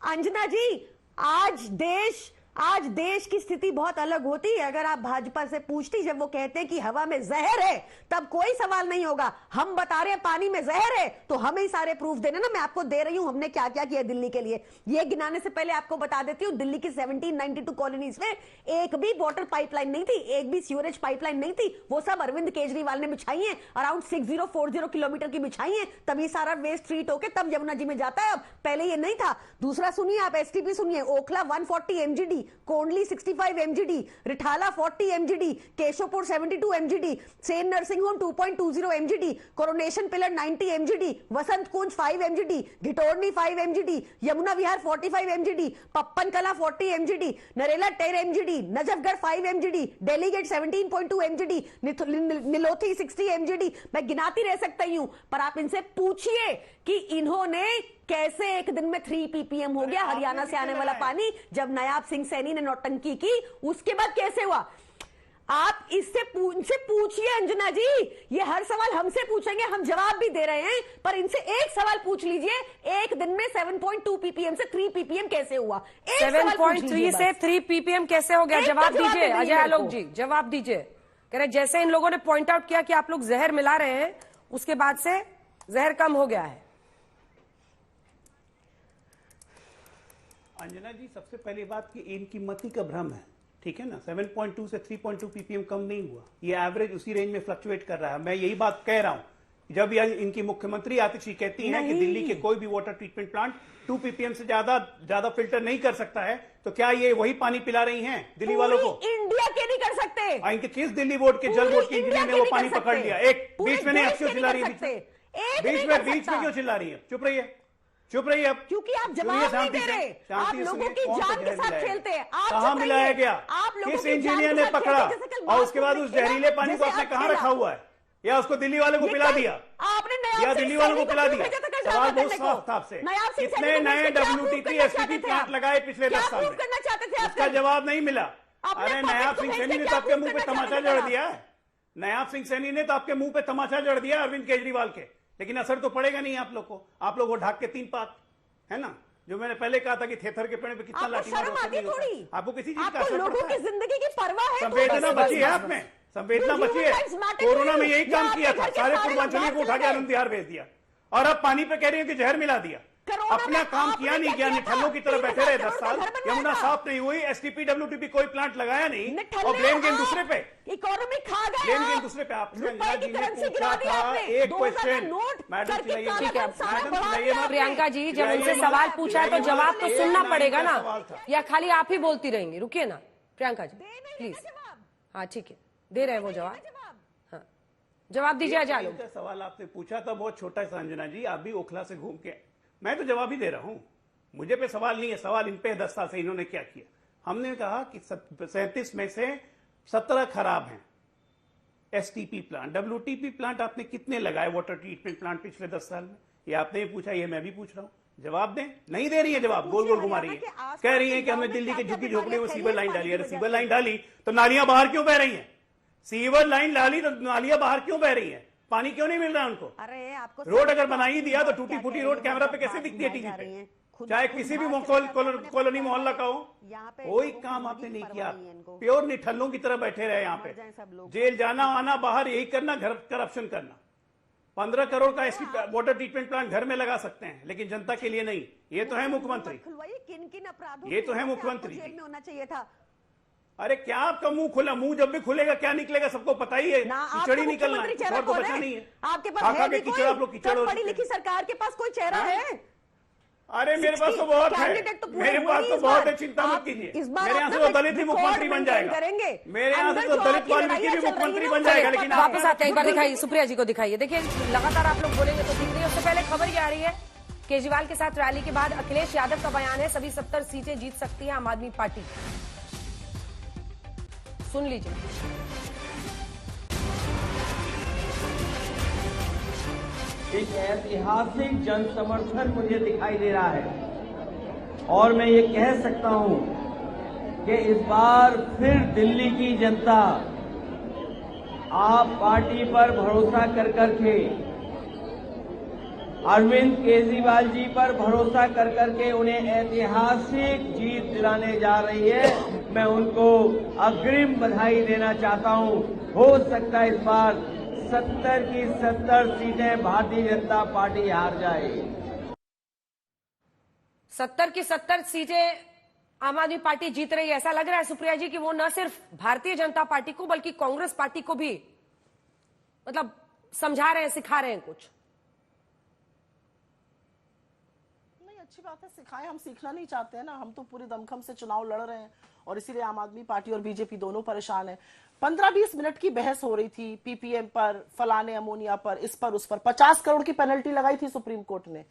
P: अंजना जी, आज देश की स्थिति बहुत अलग होती है अगर आप भाजपा से पूछती। जब वो कहते हैं कि हवा में जहर है, तब कोई सवाल नहीं होगा। हम बता रहे हैं पानी में जहर है, तो हमें ही सारे प्रूफ देने ना। मैं आपको दे रही हूं हमने क्या क्या किया दिल्ली के लिए। ये गिनाने से पहले आपको बता देती हूं, दिल्ली की 1792 कॉलोनीज में एक भी वाटर पाइपलाइन नहीं थी, एक भी सीवरेज पाइपलाइन नहीं थी। वो सब अरविंद केजरीवाल ने बिछाई है, अराउंड 6040 किलोमीटर की बिछाई है। तभी सारा वेस्ट ट्रीट होकर तब यमुना जी में जाता है। अब पहले ये नहीं था। दूसरा सुनिए, आप एसटीपी सुनिए। Okhla 140 MGD, Kondli 65 MGD, Rithala 40 MGD, Keshavpur 72 MGD, Sen nursing home 2.20 MGD, coronation pillar 90 MGD, वसंत कुंज 5 MGD, घिटोरनी 5 MGD, यमुना विहार 45 MGD, पप्पन कला 40 MGD, Narela 10 MGD, Najafgarh 5 MGD, delegate 17.2 MGD, निलोथी 60 MGD। मैं गिनाती रह सकती हूं, पर आप इनसे पूछिए कि इन्होंने कैसे एक दिन में 3 ppm हो गया हरियाणा से आने वाला पानी। जब नायाब सिंह सैनी ने नौटंकी की, उसके बाद कैसे हुआ? आप इनसे पूछिए अंजना जी। ये हर सवाल हमसे पूछेंगे, हम जवाब भी दे रहे हैं, पर इनसे एक सवाल पूछ लीजिए, एक दिन में 7.2 ppm से 3 ppm कैसे हुआ?
F: 7.3 से 3 ppm कैसे हो गया? जवाब दीजिए अजय आलोक जी, जवाब दीजिए। कह रहे जैसे इन लोगों ने पॉइंट आउट किया कि आप लोग जहर मिला रहे हैं, उसके बाद से जहर कम हो गया है।
O: अंजना जी, सबसे पहली बात कि इनकी मति का भ्रम है, ठीक है ना। 7.2 से 3.2 ppm कम नहीं हुआ, ये एवरेज उसी रेंज में फ्लक्चुएट कर रहा है। मैं यही बात कह रहा हूं। जब इनकी मुख्यमंत्री आतिशी कहती हैं कि दिल्ली के कोई भी वाटर ट्रीटमेंट प्लांट 2 ppm से ज्यादा फिल्टर नहीं कर सकता है, तो क्या ये वही पानी पिला रही हैं दिल्ली वालों को?
P: इंडिया के नहीं कर सकते।
O: इनके किस दिल्ली बोर्ड के जल बोर्ड की इंजीनियर ने वो पानी पकड़ लिया? एक बीच में नहीं, अब क्यों चिल्ला रही है? बीच में क्यों चिल्ला रही है? चुप रहिए, चुप रहिए अब,
P: क्योंकि आप जवाब नहीं दे रहे। आप लोगों की जान के साथ खेलते हैं।
O: कहां मिलाया गया? किस इंजीनियर ने पकड़ा? और उसके बाद उस जहरीले पानी को आपने कहां रखा हुआ है? या उसको दिल्ली वालों को पिला दिया?
P: आपने
O: या दिल्ली वालों को पिला दिया? सवाल बहुत साफ था आपसे। कितने नए WTP STP प्लांट लगाए पिछले 10 साल में? उसका जवाब नहीं मिला। अरे नायाब सिंह सैनी ने तो आपके मुंह पे तमाचा जड़ दिया है। नायाब सिंह सैनी ने तो आपके मुंह पे तमाचा जड़ दिया अरविंद केजरीवाल के, लेकिन असर तो पड़ेगा नहीं आप लोग को। आप लोग वो ढाक के 3 पाक है ना, जो मैंने पहले कहा था कि थेथर के पेड़ पे कितना लाठी मारो नहीं होता। आपको किसी चीज का असर
P: लोगों की जिंदगी की परवाह है?
O: संवेदना बची है आप में, संवेदना बची है। कोरोना में यही काम किया था, सारे पूर्वांचलियों को उठा के आनंद विहार भेज दिया, और अब पानी पे कह रही है कि जहर मिला दिया। अपना काम किया नहीं गया, निठल्लों की तरह बैठे रहे 10 साल। यमुना साफ नहीं हुई, STP WTP कोई प्लांट लगाया नहीं, और ब्लेम गेम दूसरे पे,
P: इकोनॉमी खा गया,
O: ब्लेम गेम दूसरे पे। आपसे अंजना जी ने पूछा था एक क्वेश्चन, मैडम चिल्लाइए,
F: ठीक है प्रियंका जी, जब उनसे सवाल पूछा है तो जवाब तो सुनना पड़ेगा ना, या खाली आप ही बोलती रहेंगी? रुकिए ना प्रियंका जी प्लीज। हाँ ठीक है, दे रहे हैं वो जवाब। हाँ जवाब दीजिए अजय आलोक।
O: सवाल आपने पूछा था बहुत छोटा सा अंजना जी, आप भी ओखला से घूम के, मैं तो जवाब ही दे रहा हूं। मुझे पे सवाल नहीं है, सवाल इन पे 10 साल से इन्होंने क्या किया। हमने कहा कि 37 में से 17 खराब हैं STP प्लांट। WTP प्लांट आपने कितने लगाए वाटर ट्रीटमेंट प्लांट पिछले 10 साल में? ये आपने पूछा, ये मैं भी पूछ रहा हूं। जवाब दें। नहीं दे रही है जवाब, गोल गोल घुमा रही है। कह रही है कि हमने दिल्ली की झुग्गी झोपड़ी में सीवर लाइन डाली। अरे सीवर लाइन डाली तो नालियां बाहर क्यों बह रही हैं? सीवर लाइन डाली तो नालियां बाहर क्यों बह रही हैं? पानी क्यों नहीं मिल रहा उनको?
P: अरे आपको
O: रोड अगर बना ही दिया तो टूटी फूटी रोड कैमरा पे कैसे दिखती है टीवी पे? चाहे किसी भी कॉलोनी मोहल्ला का हो, कोई काम आपने नहीं किया। प्योर निठल्लों की तरह बैठे रहे यहाँ पे। जेल जाना आना, बाहर यही करना, घर करप्शन करना। 15 करोड़ का वाटर ट्रीटमेंट प्लांट घर में लगा सकते हैं, लेकिन जनता के लिए नहीं। ये तो है मुख्यमंत्री,
P: किन अपराधों
O: ये तो है मुख्यमंत्री।
P: जेल में होना चाहिए था।
O: अरे क्या आपका मुंह खुला? मुंह जब भी खुलेगा क्या निकलेगा सबको पता ही है। कीचड़ ही निकलना है, और तो बचा नहीं है।
P: आपके पास है
O: कीचड़, आप लोग कीचड़ हो।
P: पढ़ी लिखी सरकार के पास कोई चेहरा है?
O: अरे मेरे पास तो बहुत है, मेरे पास तो बहुत है, चिंता मत कीजिए। मेरे यहाँ से तो दलित भी मुख्यमंत्री बन जाएगा, मेरे यहाँ से तो दलित वाल्मीकि भी मुख्यमंत्री बन जाएगा। लेकिन
F: वापस आते हैं, एक बार दिखाइए, सुप्रिया जी को दिखाइए। देखिए लगातार आप लोग बोलेंगे तो दिख रही है। उससे पहले खबर ये आ रही है, केजरीवाल के साथ रैली के बाद अखिलेश यादव का बयान है, सभी 70 सीटें जीत सकती है आम आदमी पार्टी। सुन लीजिए।
S: एक ऐतिहासिक जन समर्थन मुझे दिखाई दे रहा है और मैं ये कह सकता हूं कि इस बार फिर दिल्ली की जनता आप पार्टी पर भरोसा कर करके, अरविंद केजरीवाल जी पर भरोसा कर करके उन्हें ऐतिहासिक जीत दिलाने जा रही है। मैं उनको अग्रिम बधाई देना चाहता हूं। हो सकता है इस बार 70 की 70 सीटें भारतीय जनता पार्टी हार जाए।
F: 70 की 70 सीटें आम आदमी पार्टी जीत रही है। ऐसा लग रहा है सुप्रिया जी कि वो न सिर्फ भारतीय जनता पार्टी को बल्कि कांग्रेस पार्टी को भी मतलब समझा रहे हैं, सिखा रहे हैं कुछ।
Q: नहीं, अच्छी बात है, सिखाएं। हम सीखना नहीं चाहते हैं ना, हम तो पूरी दमखम से चुनाव लड़ रहे हैं और इसीलिए आम आदमी पार्टी और बीजेपी दोनों परेशान है। 15-20 मिनट की बहस हो रही थी पीपीएम पर, फलाने अमोनिया पर, इस पर उस पर। 50 करोड़ की पेनल्टी लगाई थी सुप्रीम कोर्ट ने।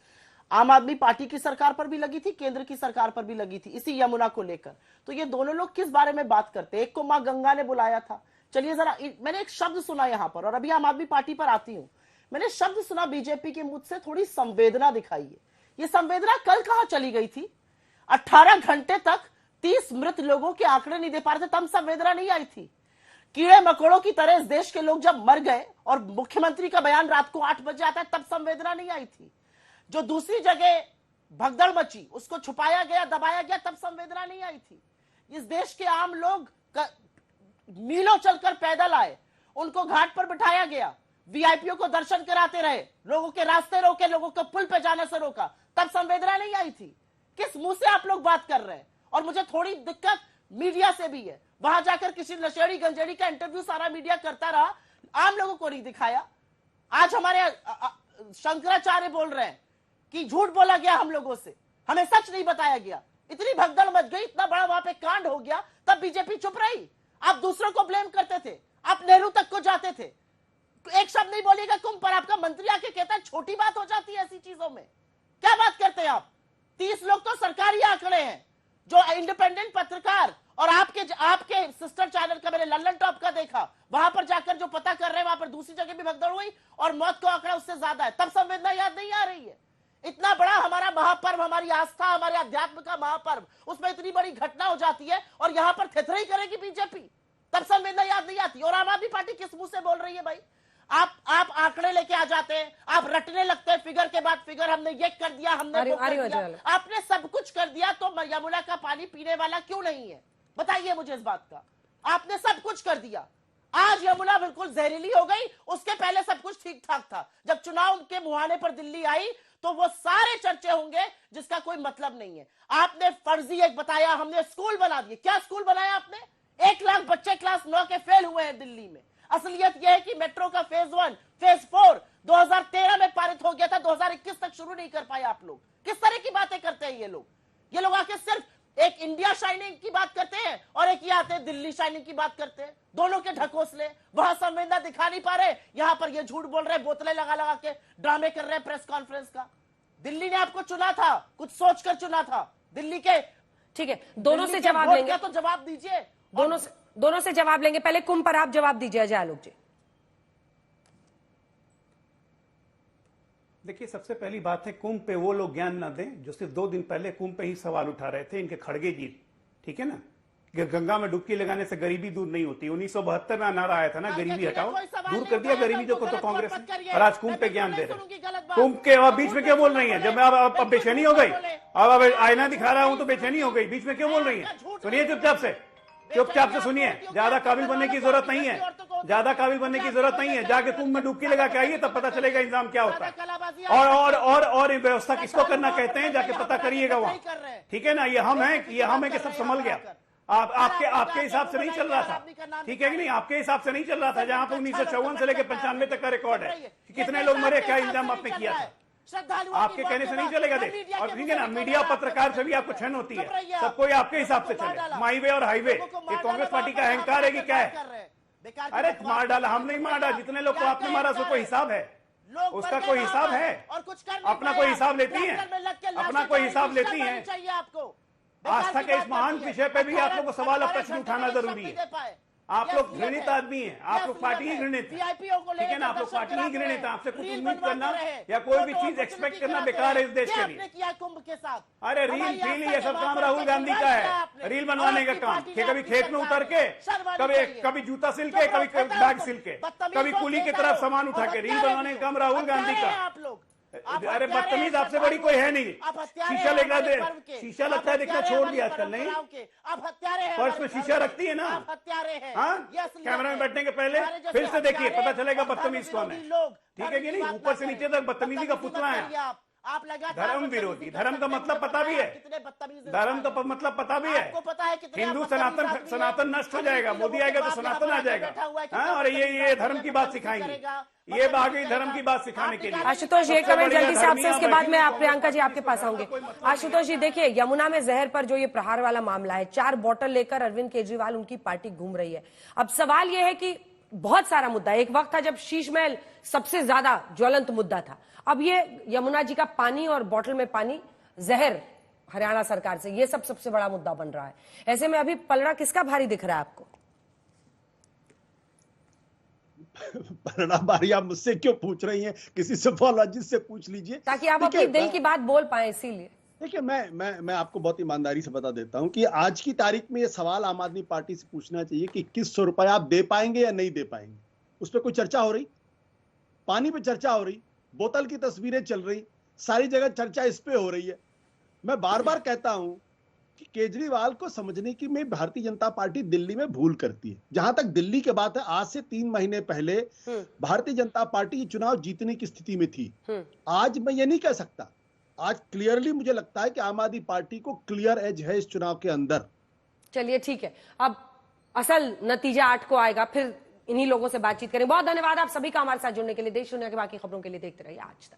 Q: आम आदमी पार्टी की सरकार पर भी लगी थी, केंद्र की सरकार पर भी लगी थी, इसी यमुना को लेकर। तो ये दोनों लोग किस बारे में बात करते हैं? एक को मां गंगा ने बुलाया था। चलिए जरा, मैंने एक शब्द सुना यहां पर और अभी आम आदमी पार्टी पर आती हूं। मैंने शब्द सुना बीजेपी के मुंह से, थोड़ी संवेदना दिखाई है। ये संवेदना कल कहां चली गई थी? 18 घंटे तक 30 मृत लोगों के आंकड़े नहीं दे पा रहे थे, तब संवेदना नहीं आई थी। कीड़े मकोड़ों की तरह इस देश के लोग जब मर गए और मुख्यमंत्री का बयान रात को 8 बजे आता है, तब संवेदना नहीं आई थी। जो दूसरी जगह भगदड़ मची, उसको छुपाया गया, दबाया गया, तब संवेदना नहीं आई थी। इस देश के आम लोग मीलों चलकर पैदल आए, उनको घाट पर बिठाया गया, वीआईपीओ को दर्शन कराते रहे, लोगों के रास्ते रोके, लोगों को पुल पे जाने से रोका, तब संवेदना नहीं आई थी। किस मुंह से आप लोग बात कर रहे हैं? और मुझे थोड़ी दिक्कत मीडिया से भी है। वहां जाकर किसी नशेड़ी गंजेड़ी का इंटरव्यू सारा मीडिया करता रहा, आम लोगों को नहीं दिखाया। आज हमारे शंकराचार्य बोल रहे हैं कि झूठ बोला गया हम लोगों से, हमें सच नहीं बताया गया। इतनी भगदड़ मच गई, इतना बड़ा वहां पे कांड हो गया, तब बीजेपी चुप रही। आप दूसरों को ब्लेम करते थे, आप नेहरू तक को जाते थे, एक शब्द नहीं बोलिएगा कुंभ पर। आपका मंत्री आके कहता है छोटी बात हो जाती है ऐसी चीजों में। क्या बात करते हैं आप? 30 लोग तो सरकारी आंकड़े हैं। जो इंडिपेंडेंट पत्रकार और आपके सिस्टर चैनल का मैंने लल्लन टॉप का देखा, वहां पर जाकर जो पता कर रहे हैं, वहां पर दूसरी जगह भी भगदड़ हुई और मौत का आंकड़ा उससे ज्यादा है, तब संवेदना याद नहीं आ रही है। इतना बड़ा हमारा महापर्व, हमारी आस्था, हमारे अध्यात्म का महापर्व, उसमें इतनी बड़ी घटना हो जाती है और यहां पर थेथराई करेगी बीजेपी, तब संवेदना याद नहीं आती। और आम आदमी पार्टी किस मुंह से बोल रही है भाई? आप आंकड़े लेके आ जाते हैं, आप रटने लगते हैं, फिगर के बाद फिगर, हमने ये कर दिया, हमने वो कर दिया। आपने सब कुछ कर दिया, तो यमुना का पानी पीने वाला क्यों नहीं है? बताइए मुझे इस बात का। आपने सब कुछ कर दिया, आज यमुना बिल्कुल जहरीली हो गई। उसके पहले सब कुछ ठीक ठाक था। जब चुनाव के मुहाने पर दिल्ली आई तो वो सारे चर्चे होंगे जिसका कोई मतलब नहीं है। आपने फर्जी एक बताया, हमने स्कूल बना दिए। क्या स्कूल बनाया आपने? 1 लाख बच्चे क्लास 9 के फेल हुए हैं दिल्ली में। असलियत यह है कि मेट्रो का फेज 1, फेज 4 2013 में पारित हो गया था, 2021 तक शुरू नहीं कर पाए आप लोग। किस तरह की बातें करते हैं ये लोग? ये लोग आके सिर्फ एक इंडिया शाइनिंग की बात करते हैं और एक ये आते हैं दिल्ली शाइनिंग की बात करते हैं। दोनों के ढकोसले, वहां संवेदना दिखा नहीं पा रहे, यहां पर ये झूठ बोल रहे, बोतलें लगा लगा के ड्रामे कर रहे हैं प्रेस कॉन्फ्रेंस का। दिल्ली ने आपको चुना था, कुछ सोचकर चुना था। दिल्ली के,
F: ठीक है, दोनों से जवाब लेंगे,
Q: तो जवाब दीजिए।
F: दोनों से जवाब लेंगे। पहले कुंभ पर आप जवाब दीजिए अजय आलोक जी।
O: देखिए, सबसे पहली बात है, कुंभ पे वो लोग ज्ञान ना दें जो सिर्फ 2 दिन पहले कुंभ पे ही सवाल उठा रहे थे, इनके खड़गे जी, ठीक है ना। गंगा में डुबकी लगाने से गरीबी दूर नहीं होती। 1972 में नारा आया था ना, गरीबी हटाओ, दूर कर दिया गरीबी जो तो कांग्रेस ने, और आज कुंभ पे ज्ञान दे रहे। कुंभ के अब बीच में क्यों बोल रही है? जब मैं अब बेचैनी हो गई, अब आईना दिखा रहा हूं तो बेचैनी हो गई, बीच में क्यों बोल रही है? सुनिए चुपचाप से सुनिए। ज्यादा काबिल बनने की जरूरत नहीं है, ज्यादा काबिल बनने की जरूरत नहीं है। जाके कुंभ में डुबकी लगा के आइए, तब पता चलेगा इंतजाम क्या होता है। और व्यवस्था किसको करना कहते हैं, जाके पता करिएगा वहां, ठीक है ना। ये हम है कि सब संभल गया। आपके हिसाब से नहीं चल रहा था, ठीक है कि नहीं? आपके हिसाब से नहीं चल रहा था, जहां पर 1954 से लेकर 95 तक का रिकॉर्ड है, कितने लोग मरे, क्या इंतजाम आपने किया था। आपके कहने से नहीं चलेगा देश। और ठीक है ना, मीडिया पत्रकार से भी आपको छन होती है, सब कोई आपके हिसाब से चले। माईवे और हाईवे, ये कांग्रेस पार्टी का अहंकार है कि क्या है? अरे मार डाला, हम नहीं मार डाला, जितने लोग को आपने मारा उसका कोई हिसाब है, उसका कोई हिसाब है, अपना कोई हिसाब लेती है, अपना कोई हिसाब लेती है। आस्था के इस महान विषय पे भी आप लोग को सवाल और प्रश्न उठाना जरूरी है। आप लोग घृणित आदमी हैं, आप लोग पार्टी ही घृणित है, ठीक है ना, आप लोग पार्टी ही घृणित है। आपसे कुछ उम्मीद करना या कोई भी चीज एक्सपेक्ट करना बेकार है इस देश के लिए।
Q: किया कुंभ के साथ,
O: अरे रील फील ये सब काम राहुल गांधी का है, रील बनवाने का काम, कि कभी खेत में उतर के, कभी जूता सिल के, कभी बैग सिल के, कभी कुली की तरफ सामान उठा के, रील बनवाने का काम राहुल गांधी का।
Q: आप लोग
O: अरे बदतमीज आपसे बड़ी कोई है नहीं। शीशा लेकर दे, शीशा लगता है देखना छोड़ दिया आजकल, नहीं
Q: आप हत्यारे हैं,
O: पर्स में शीशा रखती है ना,
Q: आप हत्यारे हैं।
O: हाँ, कैमरा में बैठने के पहले फिर से देखिए, पता चलेगा बदतमीज कौन है, ठीक है कि नहीं। ऊपर से नीचे तक बदतमीजी का पुतला है।
Q: आप लगा
O: धर्म विरोधी, धर्म का मतलब पता भी है, धर्म का मतलब पता भी है। हिंदू सनातन नष्ट हो जाएगा, मोदी आएगा तो सनातन आ जाएगा। हाँ, और ये धर्म की बात सिखाएंगे, ये बागी धर्म की बात सिखाने के लिए।
F: आशुतोष जी एक कमेंट जल्दी से आपसे, उसके बाद में आप प्रियंका जी आपके पास आऊंगे। आशुतोष जी देखिए, यमुना में जहर पर जो ये प्रहार वाला मामला है, 4 बॉटल लेकर अरविंद केजरीवाल उनकी पार्टी घूम रही है। अब सवाल यह है कि बहुत सारा मुद्दा, एक वक्त था जब शीश महल सबसे ज्यादा ज्वलंत मुद्दा था, अब ये यमुना जी का पानी और बॉटल में पानी, जहर हरियाणा सरकार से, ये सब सबसे बड़ा मुद्दा बन रहा है। ऐसे में अभी पलड़ा किसका भारी दिख रहा है आपको?
R: पलड़ा भारी आप मुझसे क्यों पूछ रही हैं? किसी सोफोलॉजिस्ट से पूछ लीजिए,
F: ताकि आप अपनी दिल की बात बोल पाए। इसीलिए
R: देखिए, मैं आपको बहुत ईमानदारी से बता देता हूं कि आज की तारीख में ये सवाल आम आदमी पार्टी से पूछना चाहिए कि 2100 रुपए आप दे पाएंगे या नहीं दे पाएंगे। उस पर कोई चर्चा हो रही? पानी पे चर्चा हो रही, बोतल की तस्वीरें चल रही, सारी जगह चर्चा इस पे हो रही है। मैं बार बार कहता हूं कि केजरीवाल को समझने की में भारतीय जनता पार्टी दिल्ली में भूल करती है। जहां तक दिल्ली की बात है, आज से 3 महीने पहले भारतीय जनता पार्टी ये चुनाव जीतने की स्थिति में थी। आज मैं ये नहीं कह सकता, आज क्लियरली मुझे लगता है कि आम आदमी पार्टी को क्लियर एज है इस चुनाव के अंदर।
F: चलिए ठीक है, अब असल नतीजा 8 को आएगा, फिर इन्हीं लोगों से बातचीत करें। बहुत धन्यवाद आप सभी का हमारे साथ जुड़ने के लिए। देश दुनिया की बाकी खबरों के लिए देखते रहिए आज तक।